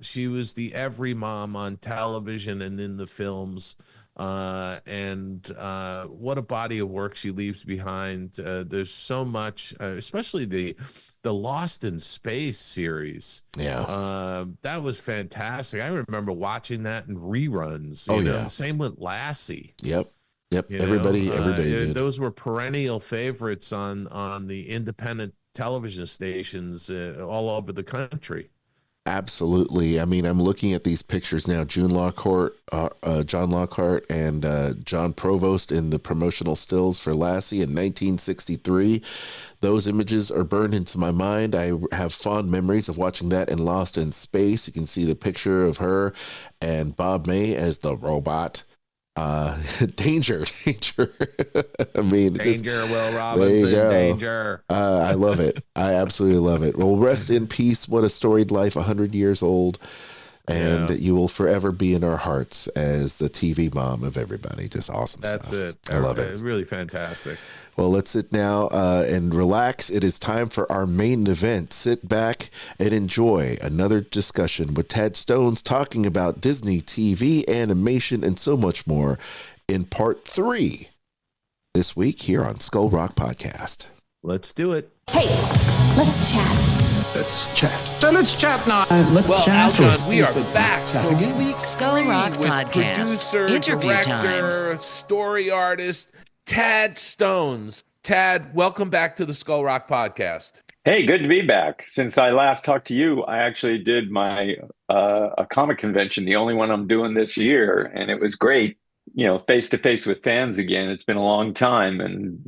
She was the every mom on television and in the films. And what a body of work she leaves behind. There's so much, especially the Lost in Space series. That was fantastic. I remember watching that in reruns. Same with Lassie. Yep. Everybody did. Those were perennial favorites on the independent television stations all over the country. Absolutely. I mean, I'm looking at these pictures now. John Lockhart, and John Provost in the promotional stills for Lassie in 1963. Those images are burned into my mind. I have fond memories of watching that in Lost in Space. You can see the picture of her and Bob May as the robot. Danger. I mean, danger, Will Robinson, danger. I love it. I absolutely love it. Well, rest in peace. What a storied life, 100 years old. And you will forever be in our hearts as the TV mom of everybody. Just awesome That's stuff. it. I love it. Really fantastic. Well, let's sit now and relax. It is time for our main event. Sit back and enjoy another discussion with Tad Stones talking about Disney TV, animation, and so much more in part 3 this week here on Skull Rock Podcast. Let's do it. Hey, let's chat. Let's chat. So let's chat now. Let's chat. Aljon, we are back for week Skull Rock 3 with Podcast. Producer, Interview director, time. story artist, Tad Stones. Tad, welcome back to the Skull Rock Podcast. Hey, good to be back. Since I last talked to you, I actually did my a comic convention, the only one I'm doing this year, and it was great. Face to face with fans again. It's been a long time, and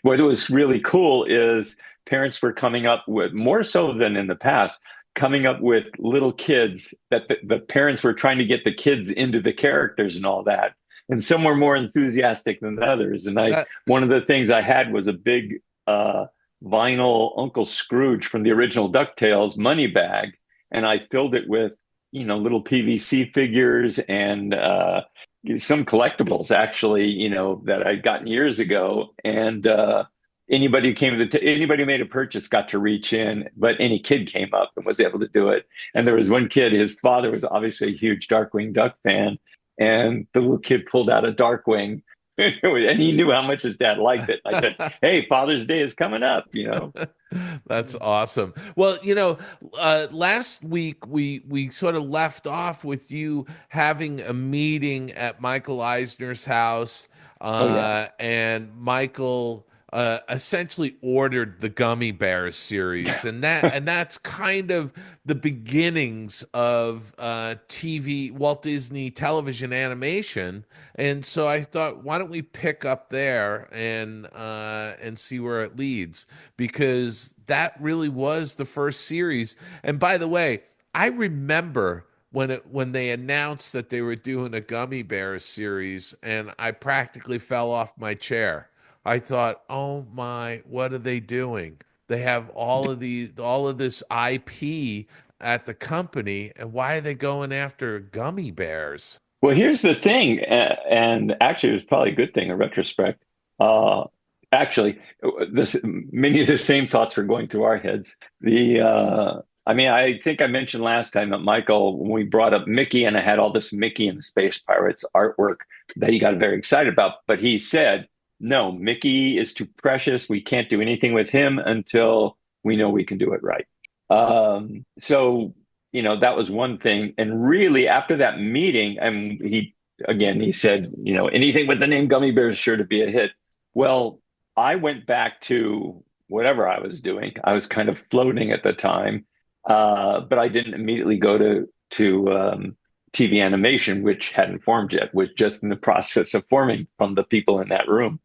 what was really cool is parents were coming up with, more so than in the past, coming up with little kids that the parents were trying to get the kids into the characters and all that. And some were more enthusiastic than others. And one of the things I had was a big vinyl Uncle Scrooge from the original DuckTales money bag. And I filled it with, little PVC figures and some collectibles, actually, that I'd gotten years ago. And anybody who made a purchase got to reach in, but any kid came up and was able to do it. And there was one kid, his father was obviously a huge Darkwing Duck fan. And the little kid pulled out a Darkwing and he knew how much his dad liked it. I said, hey, Father's Day is coming up, That's awesome. Well, last week we sort of left off with you having a meeting at Michael Eisner's house. And Michael essentially ordered the Gummi Bears series, and that's kind of the beginnings of Walt Disney television animation. And so I thought, why don't we pick up there and see where it leads, because that really was the first series. And by the way, I remember when they announced that they were doing a Gummi Bears series, and I practically fell off my chair. I thought, oh my, what are they doing? They have all of this IP at the company, and why are they going after Gummi Bears? Well, here's the thing, and actually it was probably a good thing in retrospect. Actually, many of the same thoughts were going through our heads. I think I mentioned last time that Michael, when we brought up Mickey, and I had all this Mickey and the Space Pirates artwork that he got very excited about, but he said, no, Mickey is too precious. We can't do anything with him until we know we can do it right. So, that was one thing. And really, after that meeting, and he said, anything with the name Gummi Bears is sure to be a hit. Well, I went back to whatever I was doing. I was kind of floating at the time, but I didn't immediately go to TV animation, which hadn't formed yet, was just in the process of forming from the people in that room.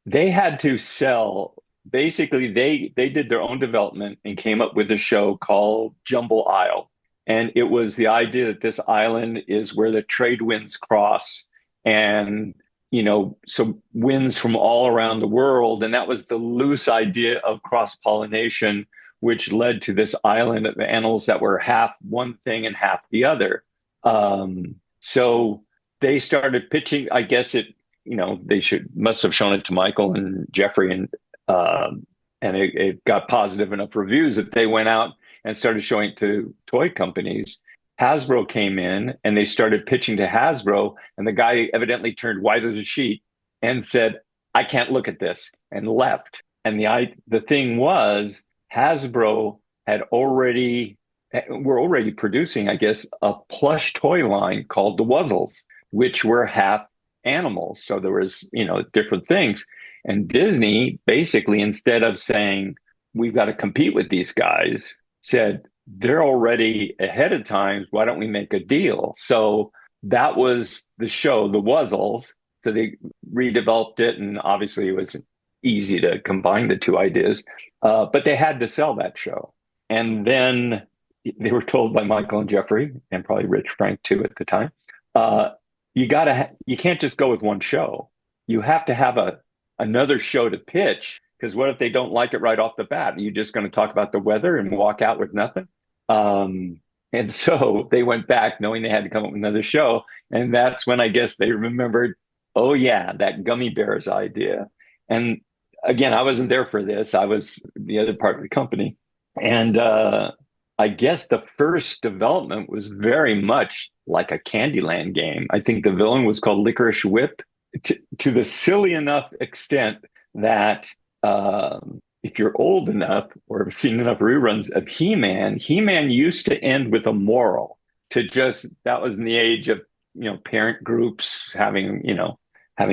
They had to sell, basically they did their own development and came up with a show called Jumble Isle. And it was the idea that this island is where the trade winds cross, and so winds from all around the world. And that was the loose idea of cross-pollination, which led to this island of animals that were half one thing and half the other. So they started pitching, I guess they must have shown it to Michael and Jeffrey, and it got positive enough reviews that they went out and started showing it to toy companies. Hasbro came in and they started pitching to Hasbro, and the guy evidently turned white as a sheet and said, "I can't look at this," and left. And the thing was, Hasbro were already producing, I guess, a plush toy line called the Wuzzles, which were half animals. So there was, different things. And Disney basically, instead of saying, we've got to compete with these guys, said, they're already ahead of time. Why don't we make a deal? So that was the show, the Wuzzles. So they redeveloped it. And obviously it was easy to combine the two ideas. But they had to sell that show. And then they were told by Michael and Jeffrey, and probably Rich Frank too at the time, you can't just go with one show. You have to have another show to pitch, because what if they don't like it right off the bat? Are you just going to talk about the weather and walk out with nothing? And so they went back knowing they had to come up with another show. And that's when I guess they remembered, oh yeah, that Gummi Bears idea. And again, I wasn't there for this. I was the other part of the company. And I guess the first development was very much like a Candyland game. I think the villain was called Licorice Whip, to the silly enough extent that if you're old enough or have seen enough reruns of He-Man used to end with a moral. That was in the age of, parent groups having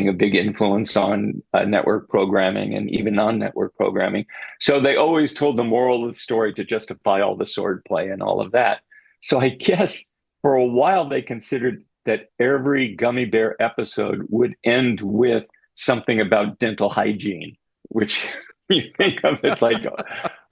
a big influence on network programming and even non-network programming. So they always told the moral of the story to justify all the swordplay and all of that. So I guess for a while they considered that every Gummi Bear episode would end with something about dental hygiene, which you think of, it's like,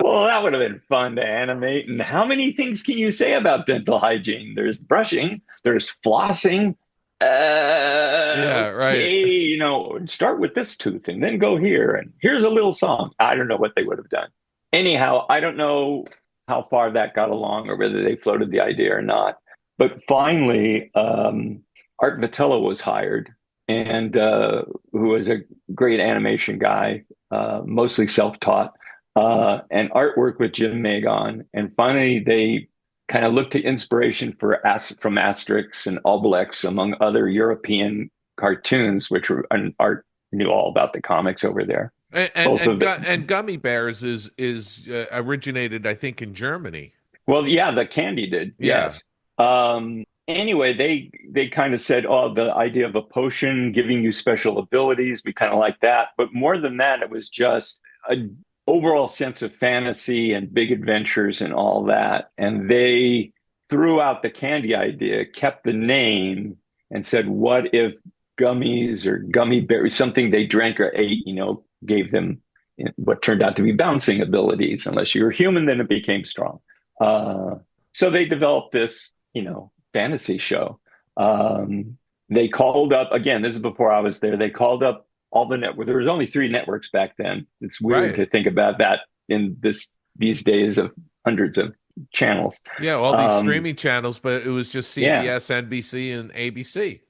well, that would have been fun to animate. And how many things can you say about dental hygiene? There's brushing, there's flossing. Yeah, okay, right. Start with this tooth and then go here. And here's a little song. I don't know what they would have done. Anyhow, I don't know how far that got along or whether they floated the idea or not. But finally, Art Vitello was hired, and who was a great animation guy, mostly self-taught, and artwork with Jim Magon. And finally, they kind of looked to inspiration from Asterix and Obelix, among other European cartoons, which Art knew all about the comics over there. And Gummi Bears is originated, I think, in Germany. Well, yeah, the candy did. Yeah. Yes. Anyway, they kind of said, oh, the idea of a potion giving you special abilities, we kind of like that. But more than that, it was just an overall sense of fantasy and big adventures and all that. And they threw out the candy idea, kept the name, and said, what if gummies or gummy berries, something they drank or ate, gave them what turned out to be bouncing abilities. Unless you were human, then it became strong. So they developed this, fantasy show. They called up, again, this is before I was there, they called up all the networks. There was only 3 networks back then. It's weird to think about that in these days of hundreds of channels. Yeah, all these streaming channels, but it was just CBS, NBC, and ABC.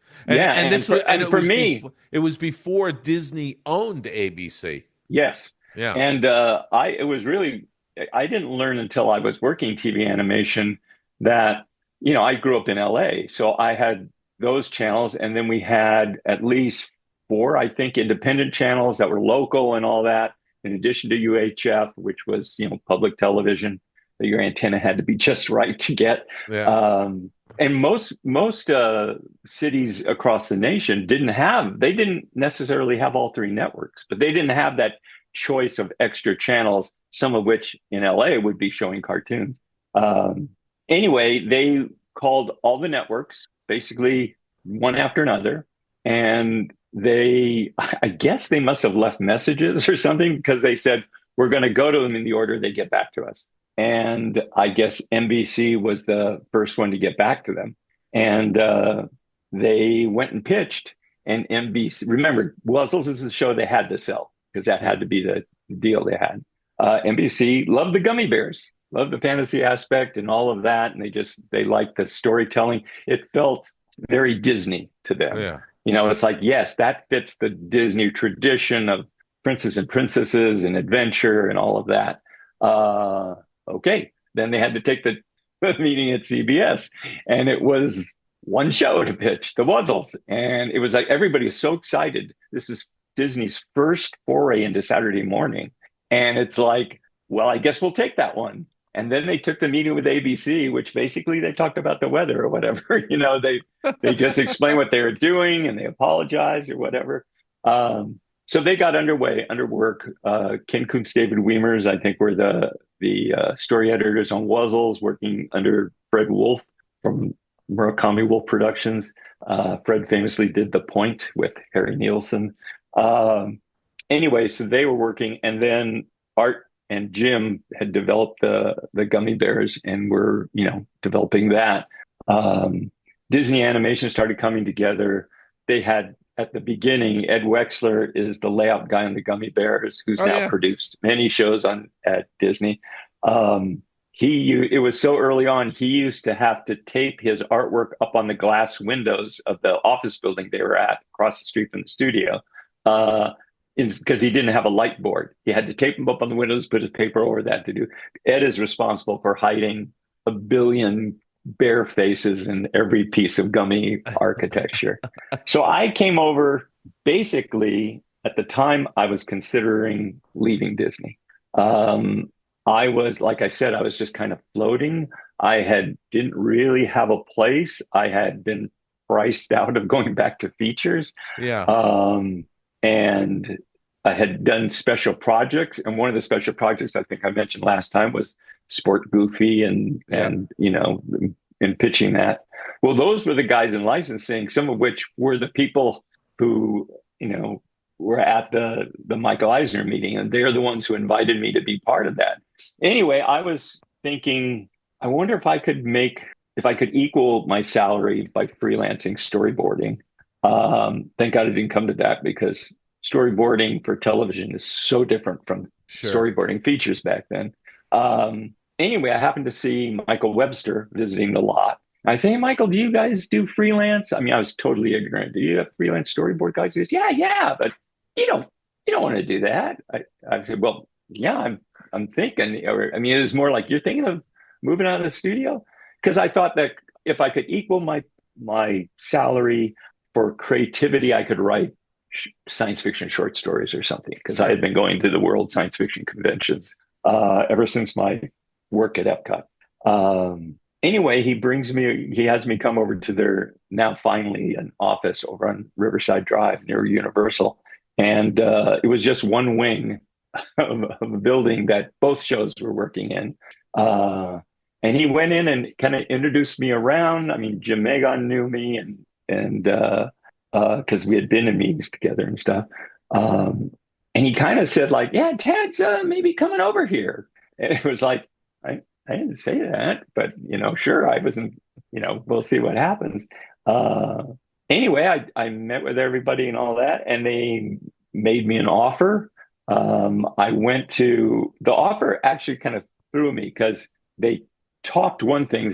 It was before Disney owned ABC. Yes. Yeah. And I didn't learn until I was working TV animation that, I grew up in LA. So I had those channels. And then we had at least 4, I think, independent channels that were local and all that, in addition to UHF, which was, public television that your antenna had to be just right to get. Yeah. And most cities across the nation didn't necessarily have all 3 networks, but they didn't have that choice of extra channels, some of which in LA would be showing cartoons. Anyway, they called all the networks, basically one after another, and I guess they must have left messages or something, because they said, we're going to go to them in the order they get back to us. And I guess NBC was the first one to get back to them. And they went and pitched. and NBC. Remember, Wuzzles is the show they had to sell because that had to be the deal they had. NBC loved the Gummi Bears, loved the fantasy aspect and all of that, and they liked the storytelling. It felt very Disney to them. Yeah. It's like, yes, that fits the Disney tradition of princes and princesses and adventure and all of that. Okay, then they had to take the meeting at CBS, and it was one show to pitch, the Wuzzles, and it was like everybody was so excited. This is Disney's first foray into Saturday morning, and it's like, well, I guess we'll take that one. And then they took the meeting with ABC, which basically they talked about the weather or whatever. They just explained what they were doing and they apologized or whatever. So they got under work. Ken Kuntz, David Weimers, I think, were the story editors on Wuzzles, working under Fred Wolf from Murakami Wolf Productions. Fred famously did The Point with Harry Nielsen. Anyway, so they were working, and then Art and Jim had developed the Gummi Bears and were, developing that. Disney Animation started coming together. They had, at the beginning, Ed Wexler is the layout guy on the Gummi Bears, who's now produced many shows at Disney. It was so early on, he used to have to tape his artwork up on the glass windows of the office building they were at across the street from the studio. Because he didn't have a light board. He had to tape them up on the windows, put his paper over that to do. Ed is responsible for hiding 1 billion bear faces in every piece of Gummi architecture. So I came over basically at the time I was considering leaving Disney. I was, like I said, I was just kind of floating. Didn't really have a place. I had been priced out of going back to features. Yeah. And I had done special projects, and one of the special projects I think I mentioned last time was Sport Goofy and pitching that. Well, those were the guys in licensing, some of which were the people who were at the Michael Eisner meeting, and they're the ones who invited me to be part of that. Anyway, I was thinking, I wonder if I could equal my salary by freelancing storyboarding. Thank God it didn't come to that, because storyboarding for television is so different from storyboarding features back then. Anyway, I happened to see Michael Webster visiting the lot. I say, hey, Michael, do you guys do freelance? I mean, I was totally ignorant. Do you have freelance storyboard guys? He goes, yeah, but you don't want to do that. I said, well, yeah, I'm thinking. It was more like, you're thinking of moving out of the studio? Because I thought that if I could equal my salary for creativity, I could write science fiction short stories or something, because I had been going to the world science fiction conventions ever since my work at Epcot. Anyway, he has me come over to their now finally an office over on Riverside Drive near Universal. And it was just one wing of a building that both shows were working in. And he went in and kind of introduced me around. I mean, Jim Magon knew me, and because we had been in meetings together and stuff. And he kind of said, like, yeah, Ted's maybe coming over here. And it was like, I didn't say that, but, sure, I wasn't, we'll see what happens. Anyway, I met with everybody and all that, and they made me an offer. I went to, the offer actually kind of threw me, because they talked one thing,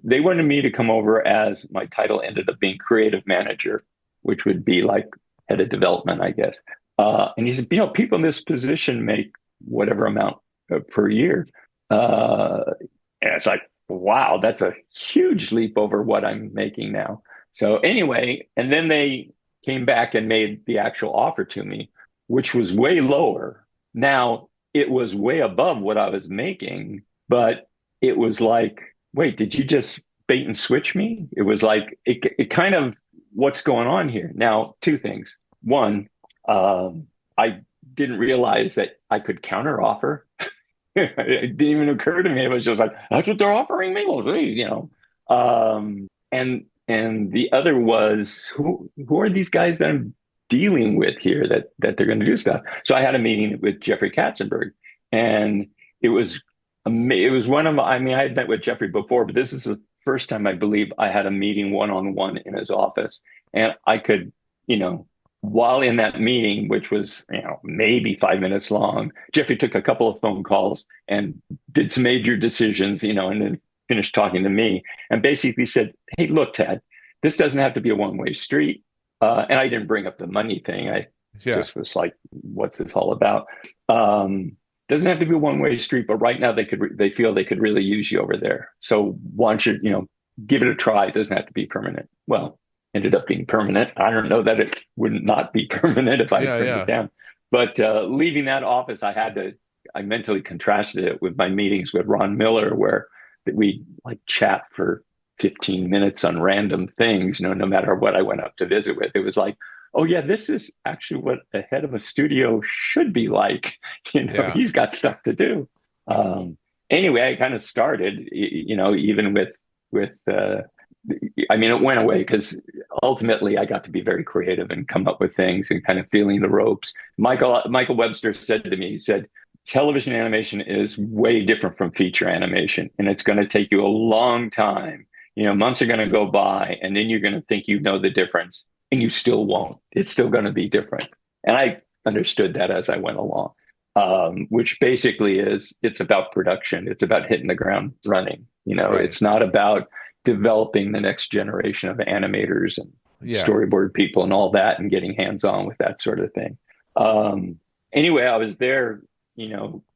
they wanted me to come over as, my title ended up being creative manager, which would be like head of development, I guess. And he said, people in this position make whatever amount per year. And it's like, wow, that's a huge leap over what I'm making now. So anyway, and then they came back and made the actual offer to me, which was way lower. Now, it was way above what I was making, but it was like, wait, did you just bait and switch me? It was like, it kind of, what's going on here? Now, two things. One, I didn't realize that I could counter offer. It didn't even occur to me. It was just like, that's what they're offering me. Well, and the other was, who are these guys that I'm dealing with here that they're going to do stuff? So I had a meeting with Jeffrey Katzenberg, and it was one of, I had met with Jeffrey before, but this is the first time I believe I had a meeting one-on-one in his office, and I could, while in that meeting, which was, maybe 5 minutes long, Jeffrey took a couple of phone calls and did some major decisions, and then finished talking to me and basically said, "Hey, look, Ted, this doesn't have to be a one-way street." And I didn't bring up the money thing. I just was like, "What's this all about?" Doesn't have to be a one-way street, but right now they feel they could really use you over there. So why don't you, give it a try? It doesn't have to be permanent. Well, ended up being permanent. I don't know that it would not be permanent if I turned it down. But leaving that office, I mentally contrasted it with my meetings with Ron Miller, where we like chat for 15 minutes on random things, no matter what I went up to visit with. It was like, oh yeah, this is actually what the head of a studio should be like. He's got stuff to do. Anyway, I kind of started, even with it went away because ultimately I got to be very creative and come up with things and kind of feeling the ropes. Michael Webster said to me, he said, television animation is way different from feature animation, and it's going to take you a long time. Months are going to go by, and then you're going to think you know the difference, and you still won't. It's still going to be different. And I understood that as I went along, which basically it's about production. It's about hitting the ground running. Right. It's not about developing the next generation of animators and storyboard people and all that and getting hands-on with that sort of thing. Anyway, I was there,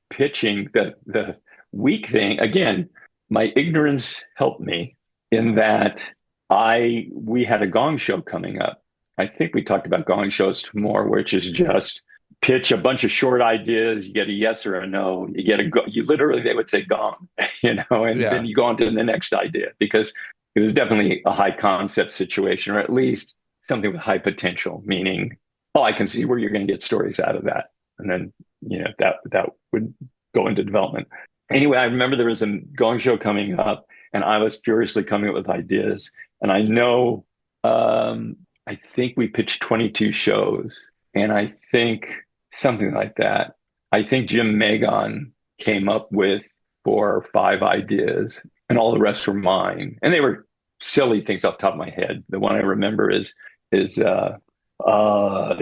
pitching the weak thing. Again, my ignorance helped me in that we had a gong show coming up. I think we talked about gong shows more, which is just pitch a bunch of short ideas. You get a yes or a no. You get you literally, they would say gong, and then you go on to the next idea, because it was definitely a high concept situation, or at least something with high potential, meaning, I can see where you're going to get stories out of that. And then, that would go into development. Anyway, I remember there was a gong show coming up, and I was furiously coming up with ideas. And I know, I think we pitched 22 shows, and I think something like that. I think Jim Magon came up with 4 or 5 ideas, and all the rest were mine. And they were silly things off the top of my head. The one I remember is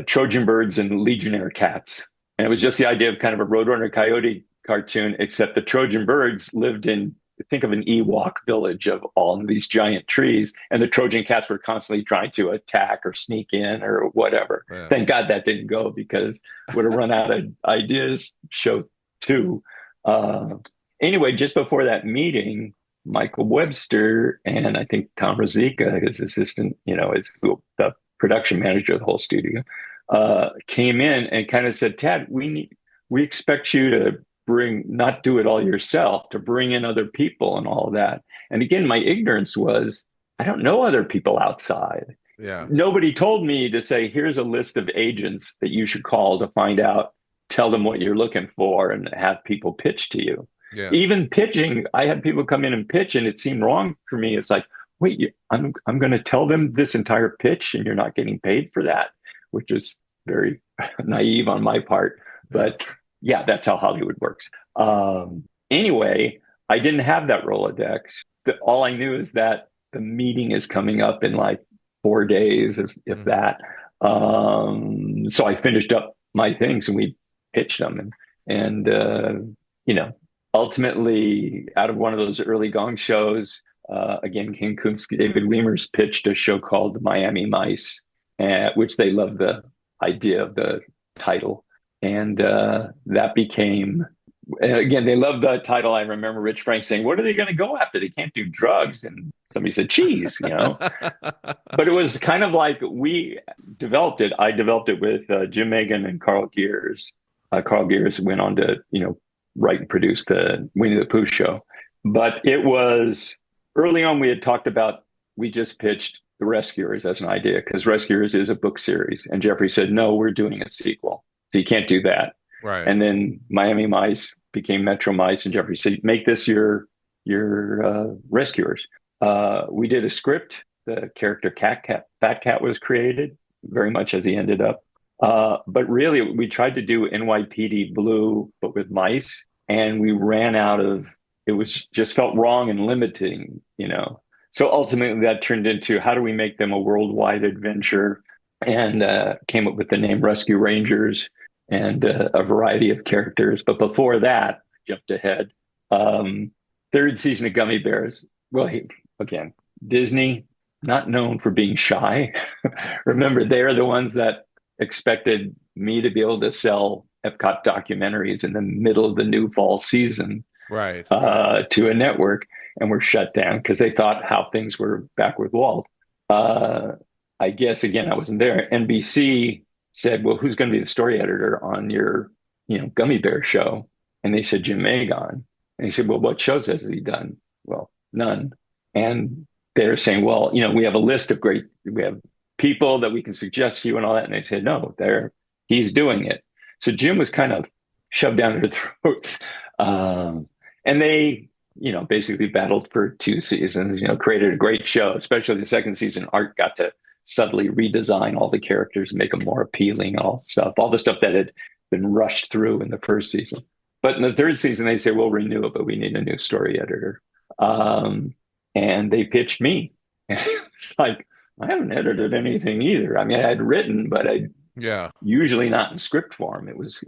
Trojan birds and legionnaire cats. And it was just the idea of kind of a Roadrunner Coyote cartoon, except the Trojan birds lived in, think of an Ewok village of all of these giant trees, and the Trojan cats were constantly trying to attack or sneak in or whatever. Yeah. Thank God that didn't go, because would have run out of ideas show 2. Anyway, just before that meeting, Michael Webster and I think Tom Rosica, his assistant, is the production manager of the whole studio, came in and kind of said, "Tad, we expect you to not do it all yourself, to bring in other people and all of that." And again, my ignorance was, I don't know other people outside. Yeah. Nobody told me to say, here's a list of agents that you should call to find out, tell them what you're looking for, and have people pitch to you. Yeah. Even pitching, I had people come in and pitch, and it seemed wrong for me. It's like, wait, I'm going to tell them this entire pitch, and you're not getting paid for that, which is very naive on my part. But yeah, that's how Hollywood works. Anyway, I didn't have that Rolodex. All I knew is that the meeting is coming up in like 4 days, if that. So I finished up my things, and we pitched them. And ultimately, out of one of those early gong shows, again, King Kunski, David Weimer's pitched a show called Miami Mice, which they loved the idea of the title. And that became, again, they loved the title. I remember Rich Frank saying, "What are they going to go after? They can't do drugs." And somebody said, "Cheese," But it was kind of like we developed it. I developed it with Jim Magan and Carl Gears. Carl Gears went on to, write and produce the Winnie the Pooh show. But it was early on, we just pitched The Rescuers as an idea, because Rescuers is a book series. And Jeffrey said, "No, we're doing a sequel. So you can't do that." Right. And then Miami Mice became Metro Mice, and Jeffrey said, "Make this your Rescuers." We did a script. The character Fat Cat was created, very much as he ended up. But really, we tried to do NYPD Blue, but with mice, and we ran out of. It was just felt wrong and limiting, So ultimately, that turned into, how do we make them a worldwide adventure? and came up with the name Rescue Rangers and a variety of characters. But before that, jumped ahead. Third season of Gummi Bears. Well, again, Disney, not known for being shy. Remember, they're the ones that expected me to be able to sell Epcot documentaries in the middle of the new fall season Right. to a network, and were shut down because they thought how things were backward walled. I guess, again, I wasn't there. NBC said, well, who's going to be the story editor on your, Gummi Bear show? And they said, Jim Magon. And he said, well, what shows has he done? Well, none. And they're saying, well, we have a list of we have people that we can suggest to you and all that. And they said, no, he's doing it. So Jim was kind of shoved down their throats. And they, basically battled for 2 seasons, created a great show, especially the second season. Art got to subtly redesign all the characters and make them more appealing, all the stuff that had been rushed through in the first season. But in the third season, they say, we'll renew it, but we need a new story editor. And they pitched me. And it's like, I haven't edited anything either. I mean, I had written, but usually not in script form. It was,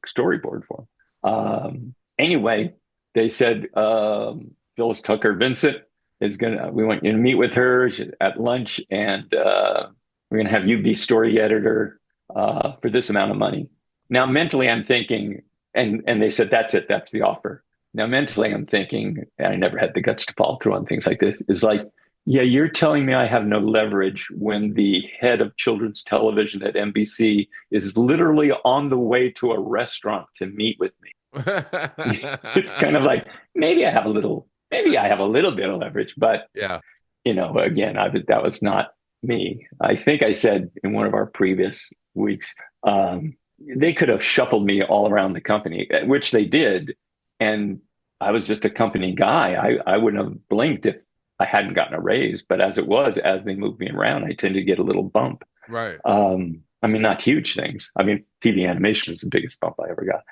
storyboard form. Anyway, they said, Phyllis Tucker Vincent we want you to meet with her at lunch, and we're going to have you be story editor for this amount of money. Now, mentally, I'm thinking, and they said, that's it, that's the offer. Now, mentally, I'm thinking, and I never had the guts to follow through on things like this, is like, yeah, you're telling me I have no leverage when the head of children's television at NBC is literally on the way to a restaurant to meet with me. It's kind of like, maybe I have a little bit of leverage, but again, that was not me. I think I said in one of our previous weeks, they could have shuffled me all around the company, which they did. And I was just a company guy. I wouldn't have blinked if I hadn't gotten a raise. But as they moved me around, I tended to get a little bump. Right. I mean, not huge things. I mean, TV animation was the biggest bump I ever got.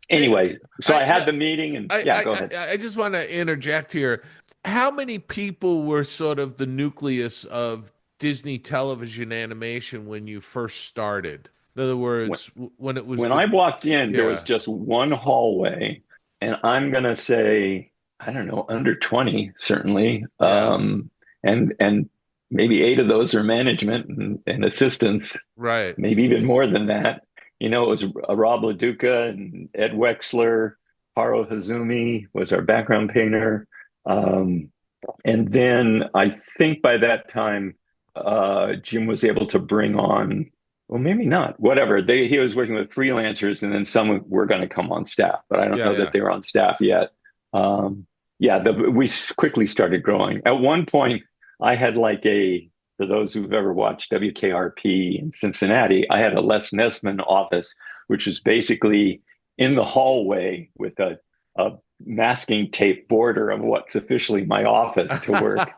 Anyway, so I had the meeting, and go ahead. I just want to interject here. How many people were sort of the nucleus of Disney television animation when you first started? In other words, when I walked in, there was just one hallway, and I'm going to say, I don't know, under 20, certainly. And maybe 8 of those are management and assistants. Right. Maybe even more than that. It was Rob LaDuca and Ed Wexler. Haro Hazumi was our background painter. And then I think by that time, Jim was able to bring on, well, maybe not, whatever. He was working with freelancers, and then some were going to come on staff, but I don't know that they were on staff yet. We quickly started growing. At one point, I had for those who've ever watched WKRP in Cincinnati, I had a Les Nessman office, which was basically in the hallway with a masking tape border of what's officially my office to work.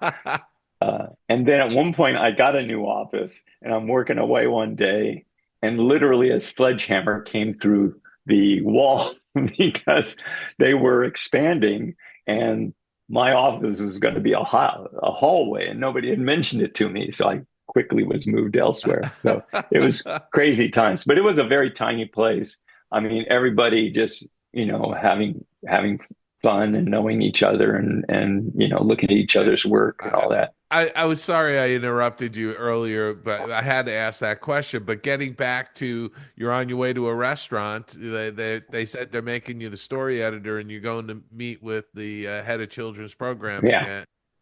And then at one point, I got a new office, and I'm working away one day, and literally a sledgehammer came through the wall because they were expanding, and my office was going to be a hallway, and nobody had mentioned it to me. So I quickly was moved elsewhere. So it was crazy times, but it was a very tiny place. I mean, everybody just, having fun and knowing each other and looking at each other's work and all that. I was sorry I interrupted you earlier, but I had to ask that question. But getting back to, you're on your way to a restaurant, they said they're making you the story editor, and you're going to meet with the head of children's programming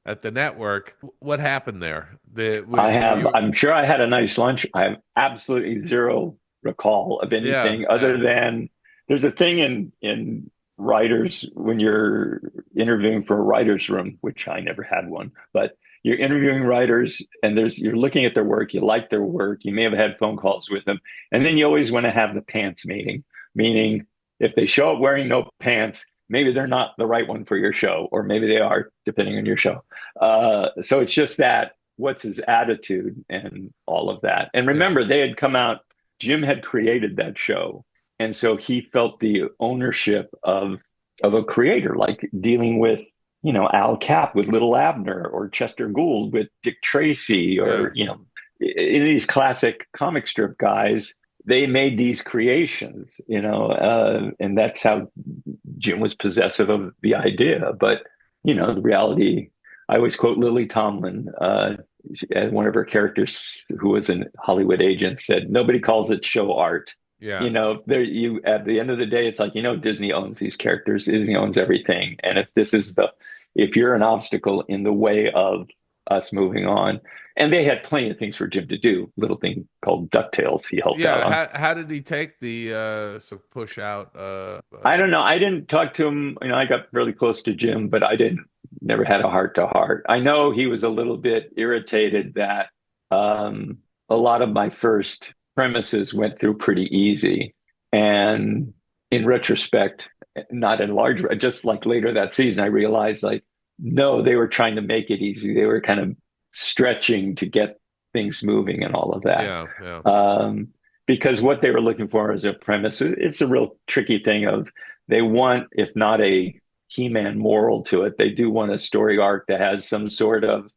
at the network. What happened there? I'm sure I had a nice lunch. I have absolutely zero recall of anything other than there's a thing in writers when you're interviewing for a writer's room, which I never had one, but you're interviewing writers, and you're looking at their work, you like their work, you may have had phone calls with them, and then you always want to have the pants meeting, meaning if they show up wearing no pants, maybe they're not the right one for your show, or maybe they are, depending on your show. So it's just that, what's his attitude and all of that. And remember, they had come out, Jim had created that show, and so he felt the ownership of a creator, like dealing with Al Cap with Little Abner, or Chester Gould with Dick Tracy, or in these classic comic strip guys, they made these creations, and that's how Jim was possessive of the idea. But, the reality, I always quote Lily Tomlin, as one of her characters who was a Hollywood agent said, nobody calls it show art. Yeah. At the end of the day, it's like, Disney owns these characters, Disney owns everything. And if you're an obstacle in the way of us moving on, and they had plenty of things for Jim to do, little thing called DuckTales he helped out on. How did he take the push out? I don't know. I didn't talk to him. I got really close to Jim, but never had a heart to heart. I know he was a little bit irritated that a lot of my first premises went through pretty easy. And in retrospect, not in large, just like later that season, I realized no, they were trying to make it easy. They were kind of stretching to get things moving and all of that. Yeah. Because what they were looking for as a premise, it's a real tricky thing of they want, if not a He-Man moral to it, they do want a story arc that has some sort of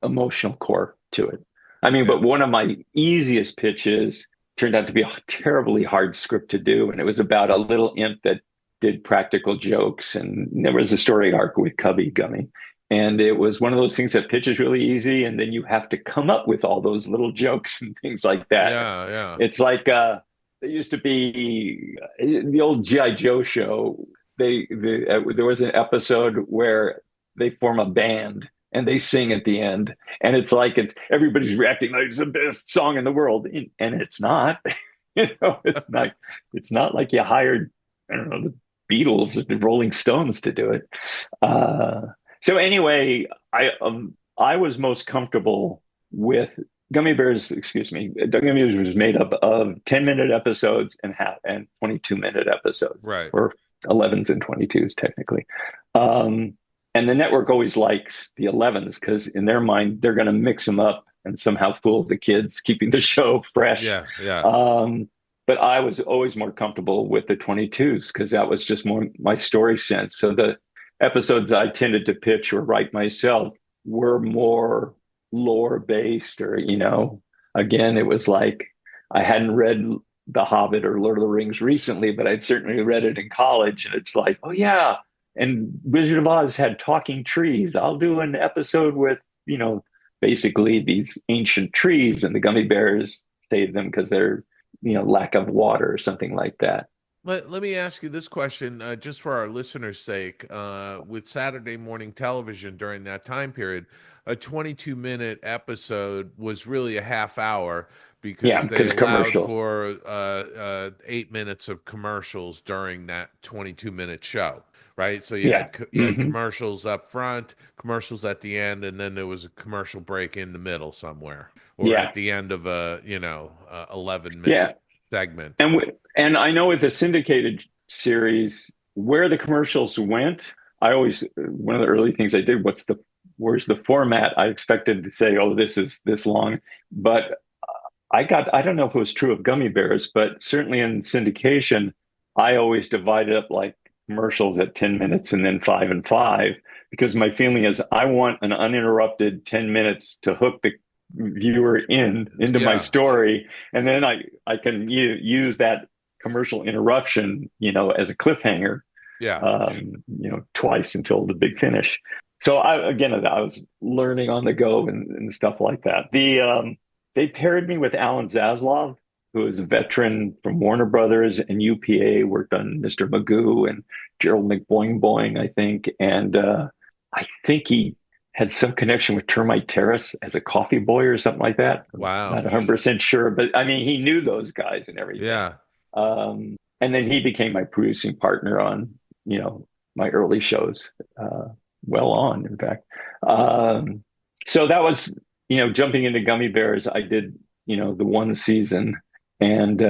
emotional core to it. But one of my easiest pitches turned out to be a terribly hard script to do. And it was about a little imp that did practical jokes. And there was a story arc with Cubby Gummy. And it was one of those things that pitches really easy. And then you have to come up with all those little jokes and things like that. Yeah. It's like there used to be the old G.I. Joe show. There was an episode where they form a band and they sing at the end, and it's everybody's reacting like it's the best song in the world, and it's not. It's not like you hired, I don't know, the Beatles or the Rolling Stones to do it. So anyway, I was most comfortable with Gummi Bears. Excuse me, Gummi Bears was made up of 10-minute episodes and 22-minute episodes, right? Or 11s and 22s technically. And the network always likes the 11s because in their mind, they're going to mix them up and somehow fool the kids, keeping the show fresh. Yeah. But I was always more comfortable with the 22s because that was just more my story sense. So the episodes I tended to pitch or write myself were more lore based, or, again, it was like I hadn't read The Hobbit or Lord of the Rings recently, but I'd certainly read it in college. And it's like, oh, yeah. And Wizard of Oz had talking trees. I'll do an episode with, basically these ancient trees, and the Gummi Bears save them because they're, lack of water or something like that. Let me ask you this question, just for our listeners' sake. With Saturday morning television during that time period, a 22-minute episode was really a half hour because they allowed for 8 minutes of commercials during that 22-minute show, right? So you had commercials up front, commercials at the end, and then there was a commercial break in the middle somewhere, or at the end of a 11-minute segment. And I know with the syndicated series, where the commercials went, one of the early things I did, where's the format? I expected to say, oh, this is this long. But I don't know if it was true of Gummi Bears, but certainly in syndication, I always divided up like commercials at 10 minutes and then 5 and 5, because my feeling is I want an uninterrupted 10 minutes to hook the viewer into my story. And then I can use that commercial interruption, as a cliffhanger, twice until the big finish. So I was learning on the go and stuff like that. They paired me with Alan Zaslav, who is a veteran from Warner Brothers and UPA, worked on Mr. Magoo and Gerald McBoing Boing, I think. And I think he had some connection with Termite Terrace as a coffee boy or something like that. Wow. Not 100% sure, but he knew those guys and everything. Yeah. And then he became my producing partner on, my early shows, in fact. So that was, jumping into Gummi Bears. I did, the one season, and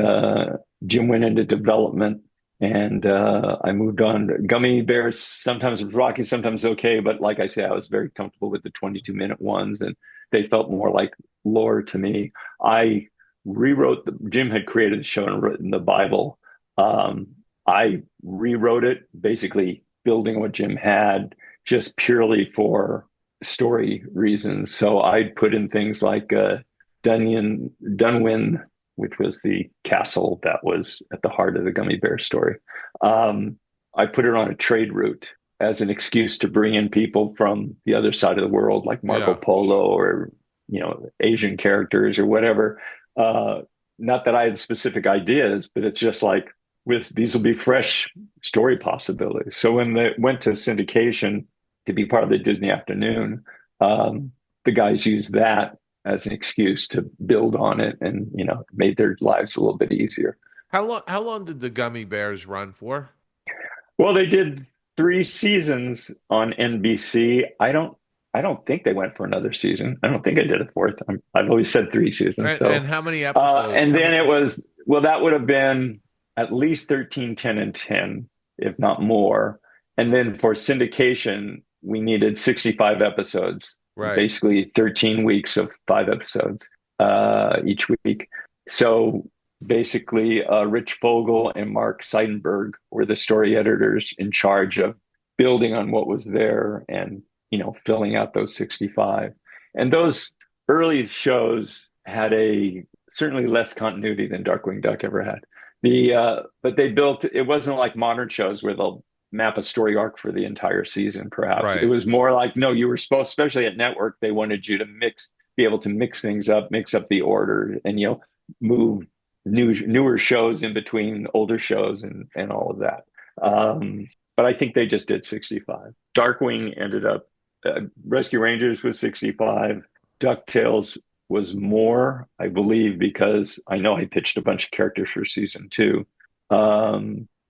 Jim went into development, and I moved on. Gummi Bears sometimes was rocky, sometimes okay, but like I say, I was very comfortable with the 22-minute ones, and they felt more like lore to me. I rewrote Jim had created the show and written the Bible. I rewrote it, basically building what Jim had, just purely for story reasons. So I'd put in things like Dunwin, which was the castle that was at the heart of the Gummi Bear story. I put it on a trade route as an excuse to bring in people from the other side of the world, like Marco Polo or Asian characters or whatever. Not that I had specific ideas, but it's just like these will be fresh story possibilities. So when they went to syndication to be part of the Disney Afternoon, the guys used that as an excuse to build on it, and made their lives a little bit easier. How long did the Gummi Bears run for? Well, they did 3 seasons on NBC. I don't think they went for another season. I don't think I did a fourth. I've always said 3 seasons. And how many episodes? That would have been at least 13, 10, and 10, if not more. And then for syndication, we needed 65 episodes, basically 13 weeks of 5 episodes each week. So basically, Rich Fogel and Mark Seidenberg were the story editors in charge of building on what was there and filling out those 65. And those early shows had certainly less continuity than Darkwing Duck ever had. But they built, it wasn't like modern shows where they'll map a story arc for the entire season, perhaps. Right. It was more like, no, you were supposed, especially at network, they wanted you to be able to mix things up, mix up the order, and move newer shows in between older shows and all of that. But I think they just did 65. Darkwing ended up, Rescue Rangers was 65. DuckTales was more, I believe, because I know I pitched a bunch of characters for season 2.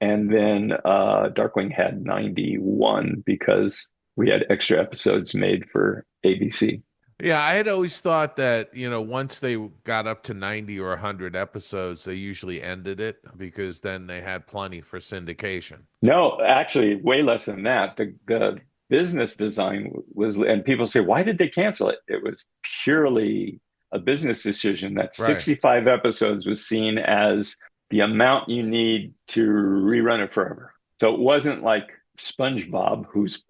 And then Darkwing had 91 because we had extra episodes made for ABC. Yeah, I had always thought that, once they got up to 90 or 100 episodes, they usually ended it because then they had plenty for syndication. No, actually, way less than that. The business design was, and people say, why did they cancel it? It was purely a business decision that 65 episodes was seen as the amount you need to rerun it forever. So it wasn't like SpongeBob,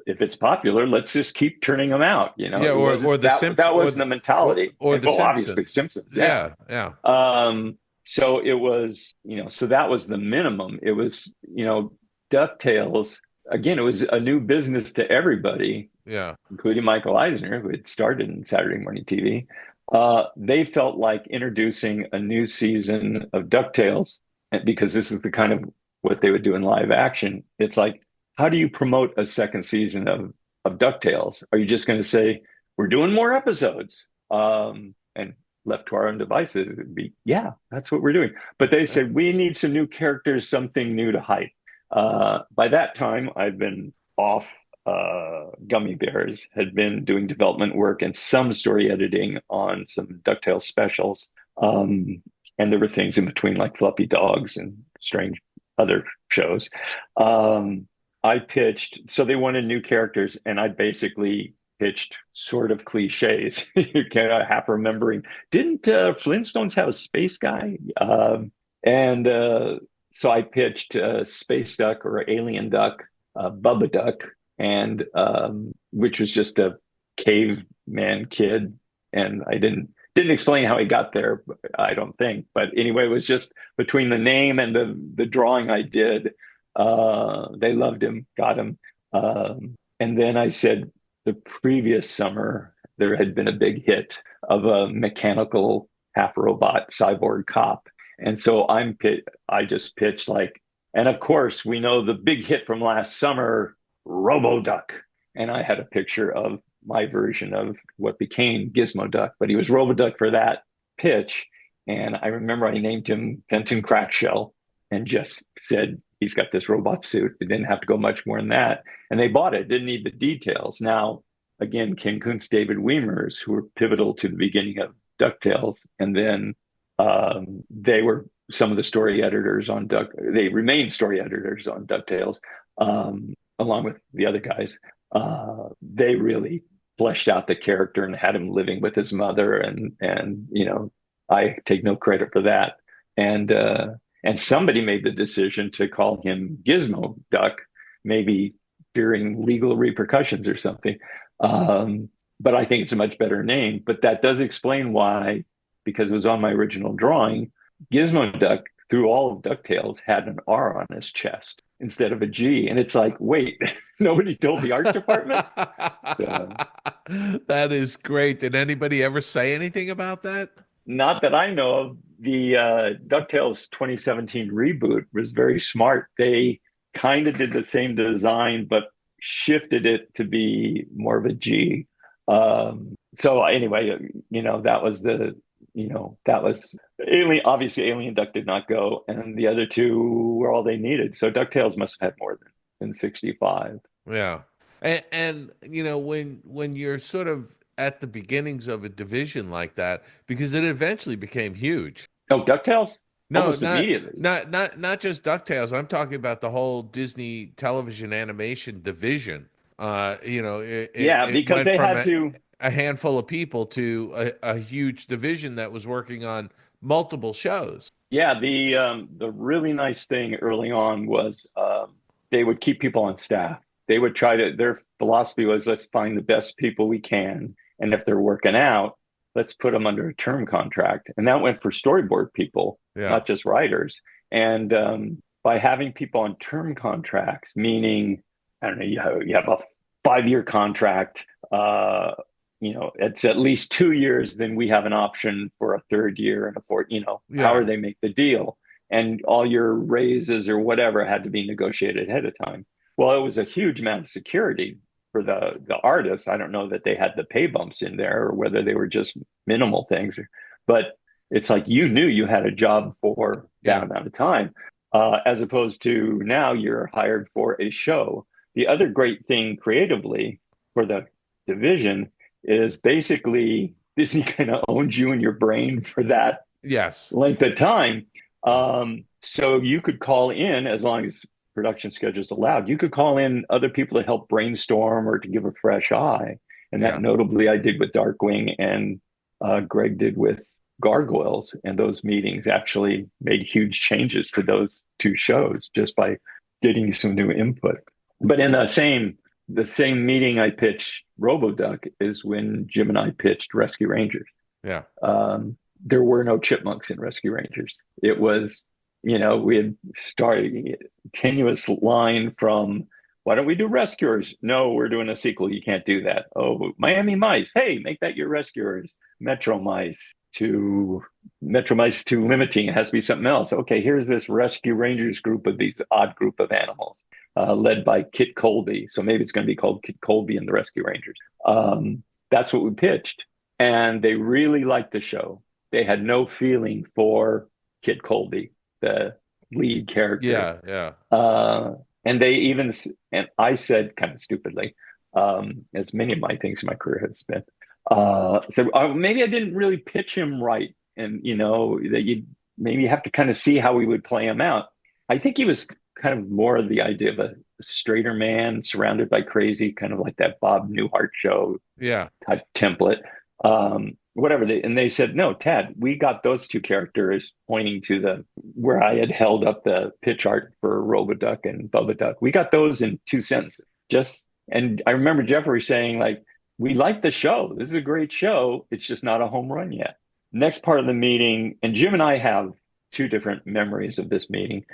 if it's popular, let's just keep turning them out. Or the Simpsons. That wasn't the mentality. Or the Simpsons. Obviously Simpsons. Yeah. So it was, so that was the minimum. It was, DuckTales. Again, it was a new business to everybody. Yeah, including Michael Eisner, who had started in Saturday morning TV. They felt like introducing a new season of DuckTales, because this is the kind of what they would do in live action. It's like, how do you promote a second season of DuckTales? Are you just going to say, we're doing more episodes? And left to our own devices, it would be, yeah, that's what we're doing. But they said, we need some new characters, something new to hype. By that time, I'd been off Gummi Bears, had been doing development work and some story editing on some DuckTales specials. And there were things in between, like Fluffy Dogs and strange other shows. I pitched, so they wanted new characters, and I basically pitched sort of cliches. You kind of half remembering, didn't Flintstones have a space guy? So I pitched Space Duck or Alien Duck, Bubba Duck, and which was just a caveman kid, and I didn't explain how he got there, I don't think. But anyway, it was just between the name and the drawing I did. They loved him, got him. And then I said the previous summer, there had been a big hit of a mechanical half robot cyborg cop. And so I just pitched like, and of course, we know the big hit from last summer, Robo Duck. And I had a picture of my version of what became Gizmo Duck, but he was Robo Duck for that pitch. And I remember I named him Fenton Crackshell and just said, he's got this robot suit. It didn't have to go much more than that. And they bought it, didn't need the details. Now, again, Ken Kuntz, David Wiemers, who were pivotal to the beginning of DuckTales. And then they were some of the story editors on they remained story editors on DuckTales, along with the other guys. They really fleshed out the character and had him living with his mother. And I take no credit for that. And somebody made the decision to call him Gizmo Duck, maybe fearing legal repercussions or something. but I think it's a much better name. But that does explain why, because it was on my original drawing, Gizmo Duck, through all of DuckTales, had an R on his chest instead of a G. And it's like, wait, nobody told the art department? So, That is great. Did anybody ever say anything about that? not that I know of. The DuckTales 2017 reboot was very smart. They kind of did the same design, but shifted it to be more of a G. So anyway, that was Alien. Obviously, Alien Duck did not go, and the other two were all they needed. So DuckTales must have had more than 65. Yeah. And when you're sort of at the beginnings of a division like that, because it eventually became huge. Oh, DuckTales? No, Almost immediately. Not just DuckTales. I'm talking about the whole Disney television animation division. Because went they from had to. a handful of people to a huge division that was working on multiple shows. Yeah, the really nice thing early on was they would keep people on staff. They would their philosophy was, let's find the best people we can, and if they're working out, let's put them under a term contract. And that went for storyboard people, not just writers. And by having people on term contracts, meaning, I don't know, you have a 5-year contract, it's at least 2 years, then we have an option for a third year and a fourth, however they make the deal. And all your raises or whatever had to be negotiated ahead of time. Well, it was a huge amount of security for the artists. I don't know that they had the pay bumps in there or whether they were just minimal things, but it's like you knew you had a job for that amount of time, as opposed to now you're hired for a show. The other great thing creatively for the division is basically Disney kind of owns you in your brain for that length of time. So you could call in, as long as production schedules allowed, you could call in other people to help brainstorm or to give a fresh eye. And that notably I did with Darkwing, and Greg did with Gargoyles. And those meetings actually made huge changes to those two shows just by getting some new input. But in the same meeting I pitched RoboDuck is when Jim and I pitched Rescue Rangers. Yeah. There were no chipmunks in Rescue Rangers. It was, we had started a continuous line from, why don't we do Rescuers? No, we're doing a sequel. You can't do that. Oh, Miami Mice. Hey, make that your Rescuers. Metro Mice to limiting. It has to be something else. Okay, here's this Rescue Rangers group of these odd group of animals, led by Kit Colby. So maybe it's going to be called Kit Colby and the Rescue Rangers. That's what we pitched. And they really liked the show. They had no feeling for Kit Colby, the lead character. And they even, and I said kind of stupidly, as many of my things in my career has been, so maybe I didn't really pitch him right. And, that you maybe have to kind of see how we would play him out. I think he was kind of more of the idea of a straighter man surrounded by crazy, kind of like that Bob Newhart show type template. Whatever they said, no, Tad, we got those two characters, pointing to where I had held up the pitch art for RoboDuck and Bubba Duck. We got those in 2 sentences. And I remember Jeffrey saying, like, we like the show. This is a great show. It's just not a home run yet. Next part of the meeting, and Jim and I have 2 different memories of this meeting.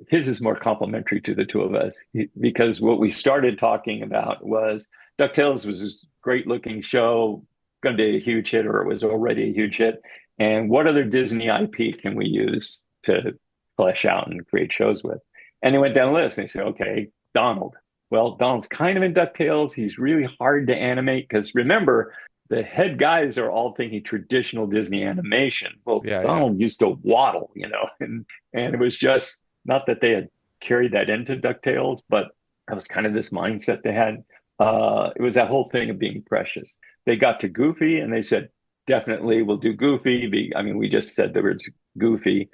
His is more complimentary to the two of us, because what we started talking about was DuckTales was this great looking show, going to be a huge hit, or it was already a huge hit. And what other Disney IP can we use to flesh out and create shows with? And he went down the list and he said, okay, Donald. Well, Donald's kind of in DuckTales. He's really hard to animate because remember, the head guys are all thinking traditional Disney animation. Well, Donald used to waddle, and it was just not that they had carried that into DuckTales, but that was kind of this mindset they had. It was that whole thing of being precious. They got to Goofy and they said, definitely we'll do Goofy. We just said the words Goofy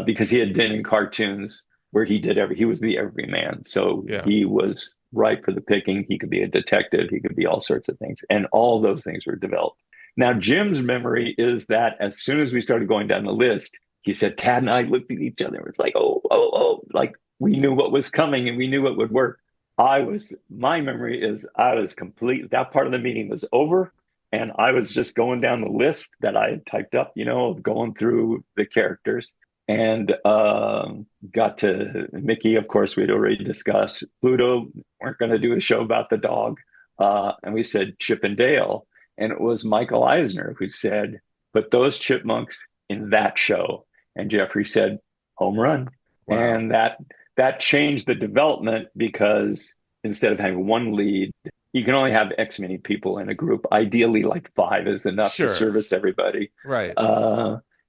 because he had been in cartoons where he was the everyman. So he was ripe for the picking. He could be a detective. He could be all sorts of things. And all those things were developed. Now, Jim's memory is that as soon as we started going down the list, he said, Tad and I looked at each other. It's like, oh, like we knew what was coming and we knew what would work. My memory is I was complete. That part of the meeting was over, and I was just going down the list that I had typed up, of going through the characters, and got to Mickey. Of course, we'd already discussed Pluto. Weren't going to do a show about the dog, and we said Chip and Dale, and it was Michael Eisner who said, "Put those chipmunks in that show," and Jeffrey said, "Home run," Wow. and that changed the development because instead of having one lead, you can only have X many people in a group. Ideally, like 5 is enough Sure. to service everybody. Right.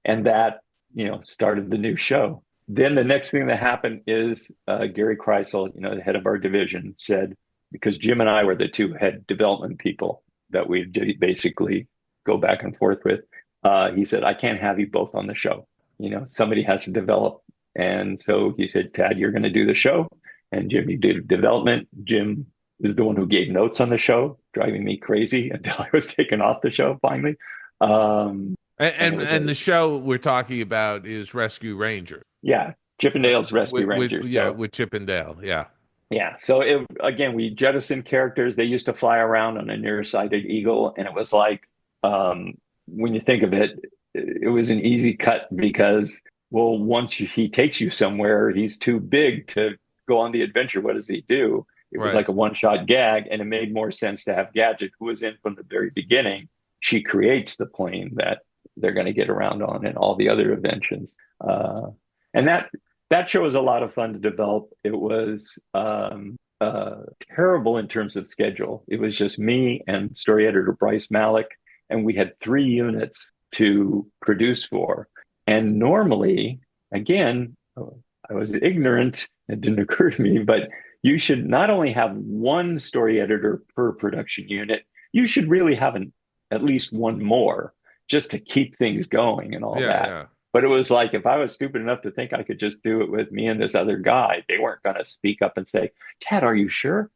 And that, started the new show. Then the next thing that happened is Gary Kreisel, the head of our division, said, because Jim and I were the 2 head development people that we basically go back and forth with, he said, I can't have you both on the show. Somebody has to develop. And so he said, Tad, you're going to do the show. And Jim, you did development. Jim is the one who gave notes on the show, driving me crazy until I was taken off the show finally. And the show we're talking about is Rescue Ranger. Yeah, Chip and Dale's Rescue Ranger. With Chip and Dale. Yeah. Yeah. So again, we jettisoned characters. They used to fly around on a nearsighted eagle, and it was like, when you think of it, it was an easy cut because, well, once he takes you somewhere, he's too big to go on the adventure. What does he do? It was like a one-shot gag, and it made more sense to have Gadget, who was in from the very beginning. She creates the plane that they're going to get around on and all the other inventions. And that show was a lot of fun to develop. It was terrible in terms of schedule. It was just me and story editor Bryce Malik, and we had 3 units to produce for. And normally, again, I was ignorant. It didn't occur to me, but you should not only have 1 story editor per production unit, you should really have at least 1 more just to keep things going and all that. Yeah. But it was like, if I was stupid enough to think I could just do it with me and this other guy, they weren't going to speak up and say, Tad, are you sure?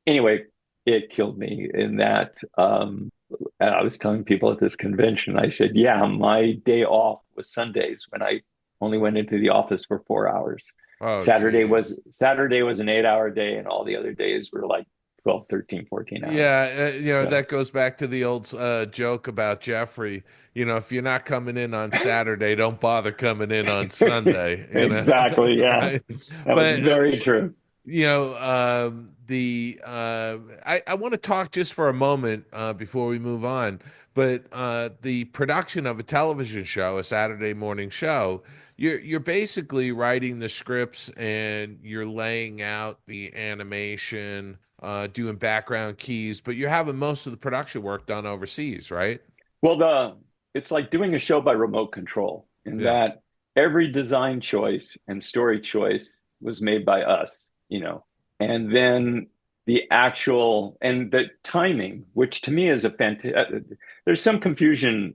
Anyway, it killed me in that. I was telling people at this convention, I said, yeah, my day off was Sundays when I only went into the office for 4 hours. Oh, Saturday was an 8-hour day, and all the other days were like 12, 13, 14 hours. Yeah, that goes back to the old joke about Jeffrey. If you're not coming in on Saturday, don't bother coming in on Sunday. Exactly, yeah. Right? That was very true. I want to talk just for a moment before we move on, but the production of a television show, a Saturday morning show, you're basically writing the scripts and you're laying out the animation, doing background keys, but you're having most of the production work done overseas, right? Well, it's like doing a show by remote control in that every design choice and story choice was made by us. And then the actual and the timing, which to me is there's some confusion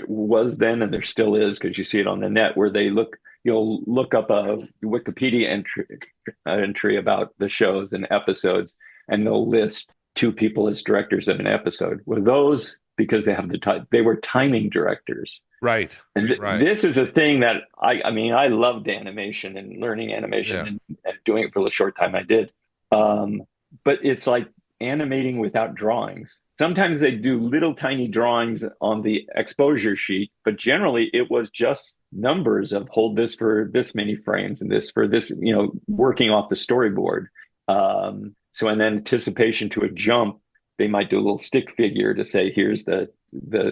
was then, and there still is, because you see it on the net where you'll look up a Wikipedia entry about the shows and episodes, and they'll list 2 people as directors of an episode. Well, those, because they were timing directors. Right. And this is a thing that I loved animation and learning animation and doing it for the short time I did. But it's like animating without drawings. Sometimes they do little tiny drawings on the exposure sheet, but generally it was just numbers of hold this for this many frames and this for this, working off the storyboard. So in anticipation to a jump, they might do a little stick figure to say, here's the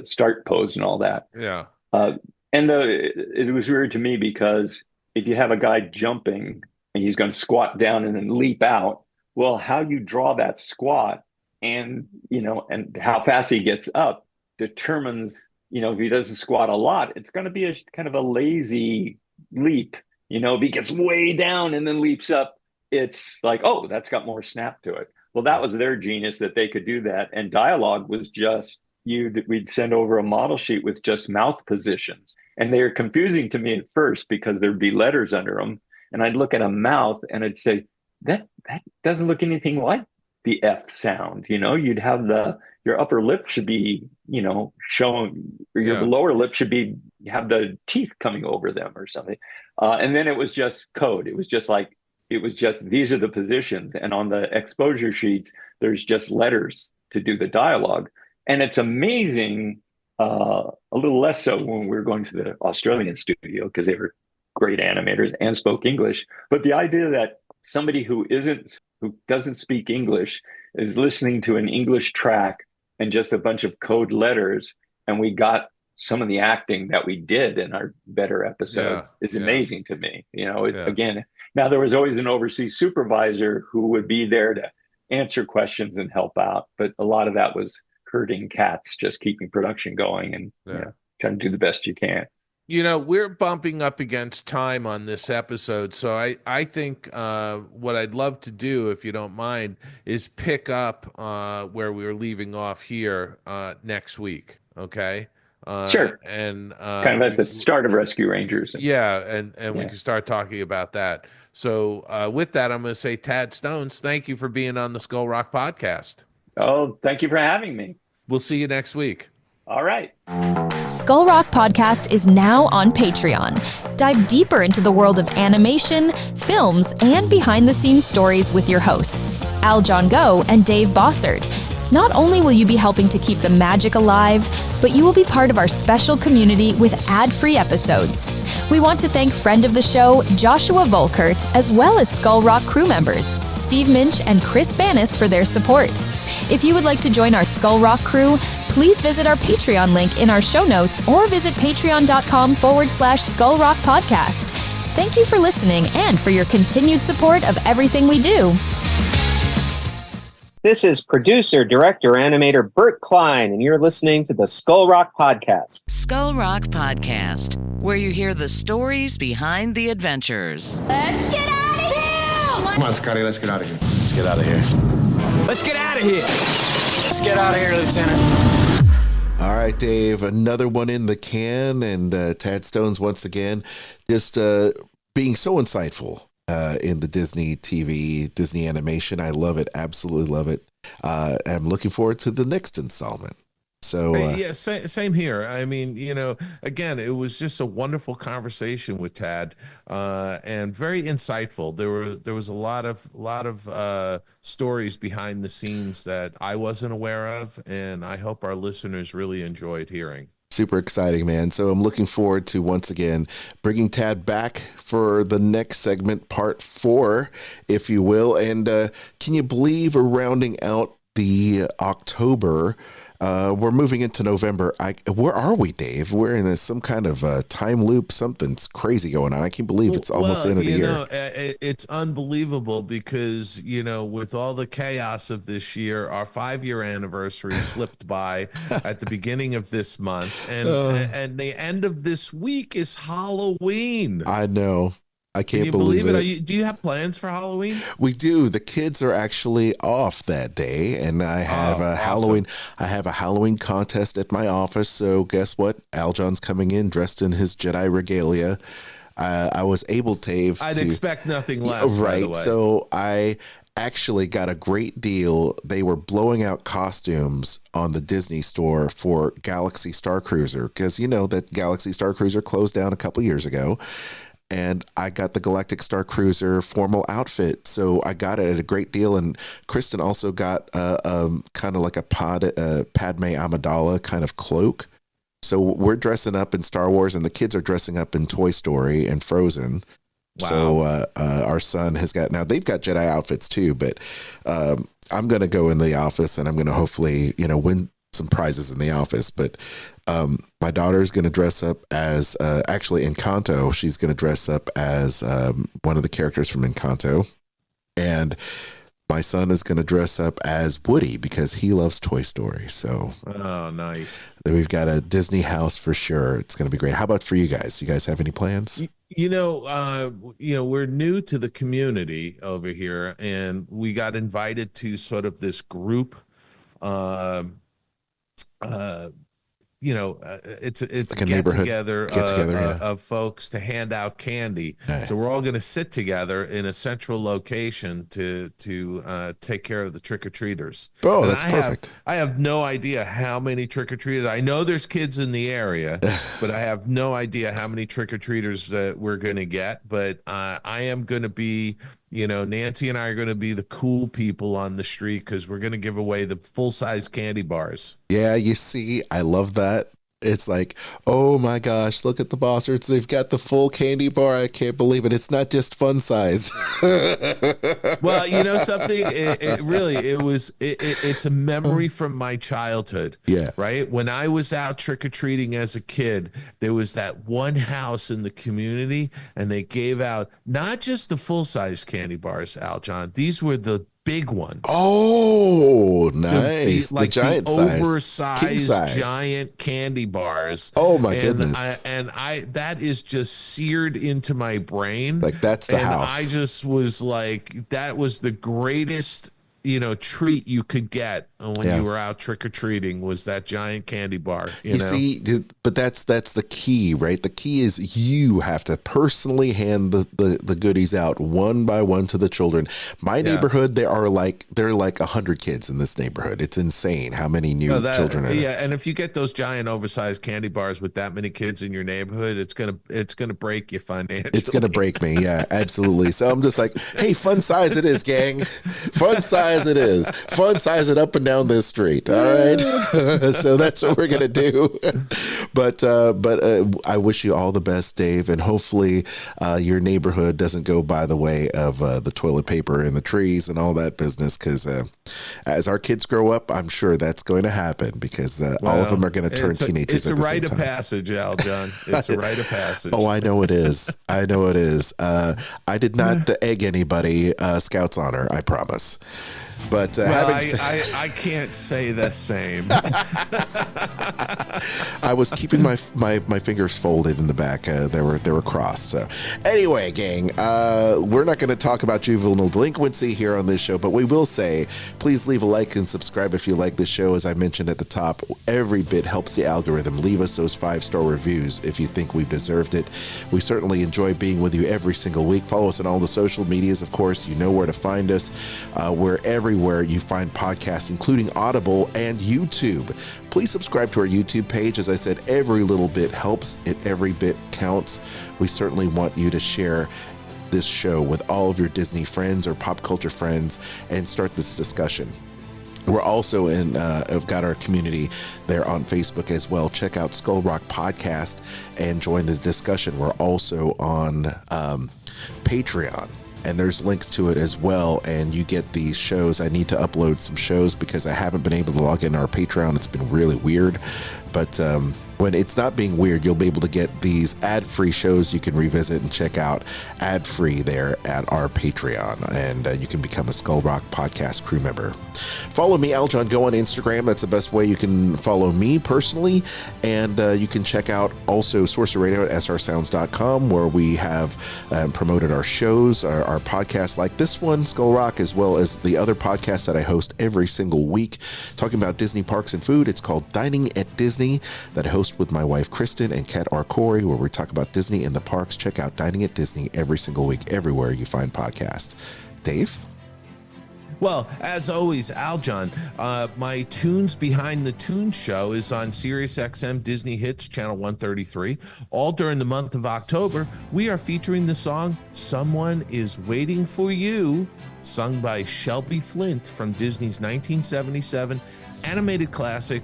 start pose and all that. Yeah. And it was weird to me because if you have a guy jumping and he's going to squat down and then leap out, well, how you draw that squat and how fast he gets up determines, if he doesn't squat a lot, it's going to be a kind of a lazy leap. If he gets way down and then leaps up, it's like, oh, that's got more snap to it. Well, that was their genius that they could do that. And dialogue was just, we'd send over a model sheet with just mouth positions. And they were confusing to me at first because there'd be letters under them. And I'd look at a mouth and I'd say, that doesn't look anything like the F sound. You'd have your upper lip should be, showing, or your lower lip should have the teeth coming over them or something. And then it was just code. It was just like, it was just, these are the positions. And on the exposure sheets, there's just letters to do the dialogue. And it's amazing, a little less so when we were going to the Australian studio because they were great animators and spoke English. But the idea that somebody who doesn't speak English is listening to an English track and just a bunch of code letters, and we got some of the acting that we did in our better episodes is amazing to me. Again, now there was always an overseas supervisor who would be there to answer questions and help out, but a lot of that was herding cats, just keeping production going and trying to do the best you can. We're bumping up against time on this episode, so I think what I'd love to do, if you don't mind, is pick up where we were leaving off here next week. Okay. Sure. And kind of at the start of Rescue Rangers. And we can start talking about that. So with that, I'm going to say, Tad Stones, thank you for being on the Skull Rock podcast. Oh, thank you for having me. We'll see you next week. All right. Skull Rock Podcast is now on Patreon. Dive deeper into the world of animation, films, and behind-the-scenes stories with your hosts, Aljon Go and Dave Bossert. Not only will you be helping to keep the magic alive, but you will be part of our special community with ad-free episodes. We want to thank friend of the show, Joshua Volkert, as well as Skull Rock crew members, Steve Minch and Chris Banis, for their support. If you would like to join our Skull Rock crew, please visit our Patreon link in our show notes or visit patreon.com/Skull Rock Podcast. Thank you for listening and for your continued support of everything we do. This is producer, director, animator Bert Klein, and you're listening to the Skull Rock Podcast. Skull Rock Podcast, where you hear the stories behind the adventures. Let's get out of here! Come on, Scotty, let's get out of here. Let's get out of here. Let's get out of here. Let's get out of here, Lieutenant. All right, Dave, another one in the can, and Tad Stones once again, just being so insightful in the Disney TV, Disney animation. I love it, absolutely love it. I'm looking forward to the next installment. So same here. I mean, again, it was just a wonderful conversation with Tad, and very insightful. There was a lot of stories behind the scenes that I wasn't aware of, and I hope our listeners really enjoyed hearing. Super exciting, man. So I'm looking forward to, once again, bringing Tad back for the next segment, part 4, if you will. And can you believe we're rounding out the October? We're moving into November. Where are we, Dave? We're in some kind of time loop. Something's crazy going on. I can't believe it's almost the end of the year. It's unbelievable because, with all the chaos of this year, our 5-year anniversary slipped by at the beginning of this month. And the end of this week is Halloween. I know. I can't believe it. Do you have plans for Halloween? We do. The kids are actually off that day, and I have Halloween. I have a Halloween contest at my office. So guess what? Aljon's coming in dressed in his Jedi regalia. I was able to. I'd expect nothing less. Right. By the way. So I actually got a great deal. They were blowing out costumes on the Disney store for Galaxy Star Cruiser because that Galaxy Star Cruiser closed down a couple years ago. And I got the Galactic Star Cruiser formal outfit. So I got it at a great deal. And Kristen also got kind of like a Padme Amidala kind of cloak. So we're dressing up in Star Wars, and the kids are dressing up in Toy Story and Frozen. Wow. So our son has got, now they've got Jedi outfits too, but I'm going to go in the office and I'm going to hopefully, win some prizes in the office. But my daughter is going to dress up as actually Encanto. She's going to dress up as one of the characters from Encanto, and my son is going to dress up as Woody because he loves Toy Story. So nice. We've got a Disney house for sure. It's going to be great. How about for you guys? You guys have any plans? We're new to the community over here, and we got invited to sort of this group it's like a get together of folks to hand out candy. Right. So we're all going to sit together in a central location to take care of the trick-or-treaters. Oh, that's perfect. I have no idea how many trick-or-treaters. I know there's kids in the area, but I have no idea how many trick-or-treaters that we're going to get. But I am going to be Nancy and I are going to be the cool people on the street because we're going to give away the full-size candy bars. Yeah, you see, I love that. It's like, oh my gosh, look at the Bosserts. They've got the full candy bar. I can't believe it. It's not just fun size. Well, something, it's a memory from my childhood. Yeah. Right? When I was out trick-or-treating as a kid, there was that one house in the community, and they gave out not just the full-size candy bars, Aljon. These were the big ones. Oh, nice. The giant oversized size. Giant candy bars. Oh my goodness. That is just seared into my brain. Like that's the house. I just was like, that was the greatest treat you could get when you were out trick-or-treating was that giant candy bar. You know? See, but that's the key, right? The key is you have to personally hand the goodies out one by one to the children. My neighborhood, there are like 100 kids in this neighborhood. It's insane how many new children are there. Yeah, and if you get those giant oversized candy bars with that many kids in your neighborhood, it's gonna break you financially. It's gonna break me, yeah, absolutely. So I'm just like, hey, fun size it is, gang. Fun size it is. Fun size it up and down this street. All right. So that's what we're gonna do. But I wish you all the best, Dave, and hopefully your neighborhood doesn't go by the way of the toilet paper and the trees and all that business, because as our kids grow up, I'm sure that's going to happen, because all of them are going to turn teenagers. It's a rite of passage, Aljon. It's a rite of passage. Oh, I know it is. I know it is. I did not egg anybody Scout's honor, I promise. But I can't say the same. I was keeping my fingers folded in the back. They were crossed. So anyway, gang, we're not going to talk about juvenile delinquency here on this show, but we will say, please leave a like and subscribe if you like this show. As I mentioned at the top, every bit helps the algorithm. Leave us those 5-star reviews if you think we've deserved it. We certainly enjoy being with you every single week. Follow us on all the social medias. Of course, you know where to find us. We're everywhere you find podcasts, including Audible and YouTube. Please subscribe to our YouTube page. As I said, every little bit helps. Every bit counts. We certainly want you to share this show with all of your Disney friends or pop culture friends and start this discussion. We're also have got our community there on Facebook as well. Check out Skull Rock Podcast and join the discussion. We're also on Patreon, and there's links to it as well, and you get these shows. I need to upload some shows because I haven't been able to log in our Patreon. It's been really weird, but when it's not being weird, you'll be able to get these ad-free shows you can revisit and check out ad-free there at our Patreon, and you can become a Skull Rock Podcast crew member. Follow me, Aljon Go, on Instagram. That's the best way you can follow me personally, and you can check out also Sorcerer Radio at srsounds.com, where we have promoted our shows, our podcasts like this one, Skull Rock, as well as the other podcasts that I host every single week, talking about Disney parks and food. It's called Dining at Disney, that I host with my wife Kristen and Kat R. Corey, where we talk about Disney and the parks. Check out Dining at Disney every single week, everywhere you find podcasts. Dave? Well, as always, Aljon, my Tunes Behind the Tunes show is on SiriusXM Disney Hits Channel 133. All during the month of October, we are featuring the song Someone Is Waiting for You, sung by Shelby Flint from Disney's 1977 animated classic,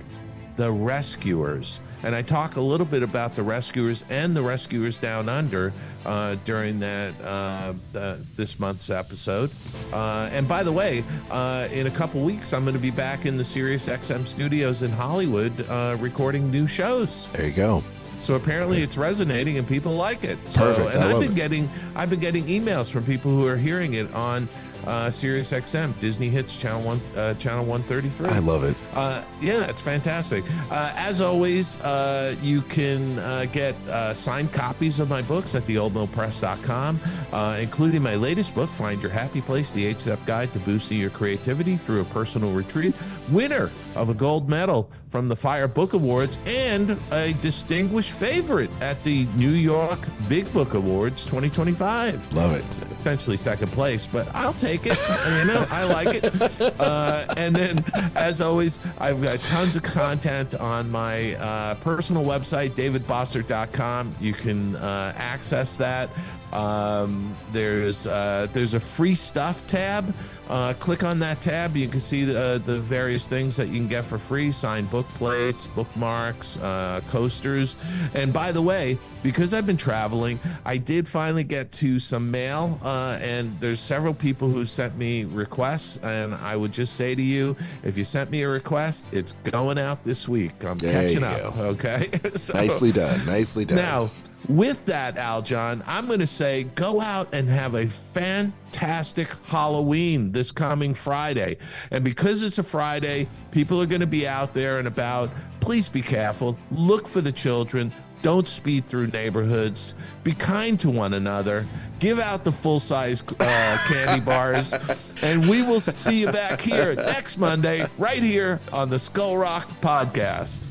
The Rescuers. And I talk a little bit about The Rescuers and The Rescuers Down Under during this month's episode. And by the way, in a couple weeks, I'm going to be back in the SiriusXM studios in Hollywood recording new shows. There you go. So apparently it's resonating and people like it. Perfect. And I've been getting emails from people who are hearing it on SiriusXM Disney Hits Channel 133. I love it. Yeah, it's fantastic. As always, you can get signed copies of my books at theoldmillpress.com, including my latest book, Find Your Happy Place, the 8-Step Guide to Boosting Your Creativity Through a Personal Retreat, winner of a gold medal from the Fire Book Awards and a distinguished favorite at the New York Big Book Awards 2025. Love it. Essentially second place, but I'll take it. I like it. And then, as always, I've got tons of content on my personal website, davidbossert.com. You can access that. There's a free stuff tab. Click on that tab. You can see the various things that you can get for free: signed book plates, bookmarks, coasters. And by the way, because I've been traveling, I did finally get to some mail, and there's several people who sent me requests, and I would just say to you, if you sent me a request, it's going out this week. I'm catching up. Go. Okay. So, nicely done. Now, with that, Aljon, I'm going to say go out and have a fantastic Halloween this coming Friday. And because it's a Friday, people are going to be out there and about. Please be careful. Look for the children. Don't speed through neighborhoods. Be kind to one another. Give out the full-size candy bars. And we will see you back here next Monday, right here on the Skull Rock Podcast.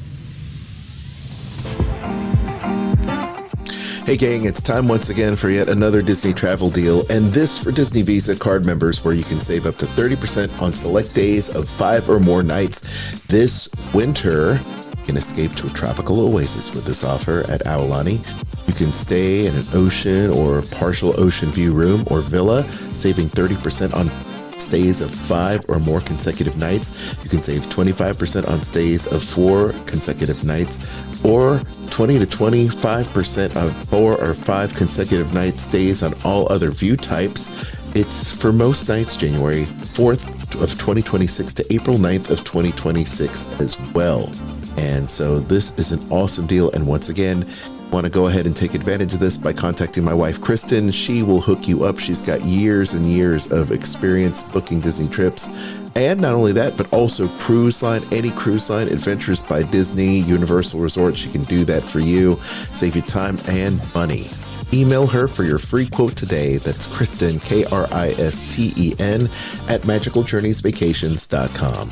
Hey gang, it's time once again for yet another Disney travel deal, and this for Disney Visa card members, where you can save up to 30% on select days of 5 or more nights. This winter, you can escape to a tropical oasis with this offer at Aulani. You can stay in an ocean or partial ocean view room or villa, saving 30% on stays of 5 or more consecutive nights. You can save 25% on stays of 4 consecutive nights, or 20 to 25% on 4 or 5 consecutive night stays on all other view types. It's for most nights January 4th of 2026 to April 9th of 2026 as well. And so this is an awesome deal. And once again, want to go ahead and take advantage of this by contacting my wife, Kristen. She will hook you up. She's got years and years of experience booking Disney trips. And not only that, but also cruise line, any cruise line, Adventures by Disney, Universal Resort. She can do that for you. Save you time and money. Email her for your free quote today. That's Kristen, Kristen, @magicaljourneysvacations.com.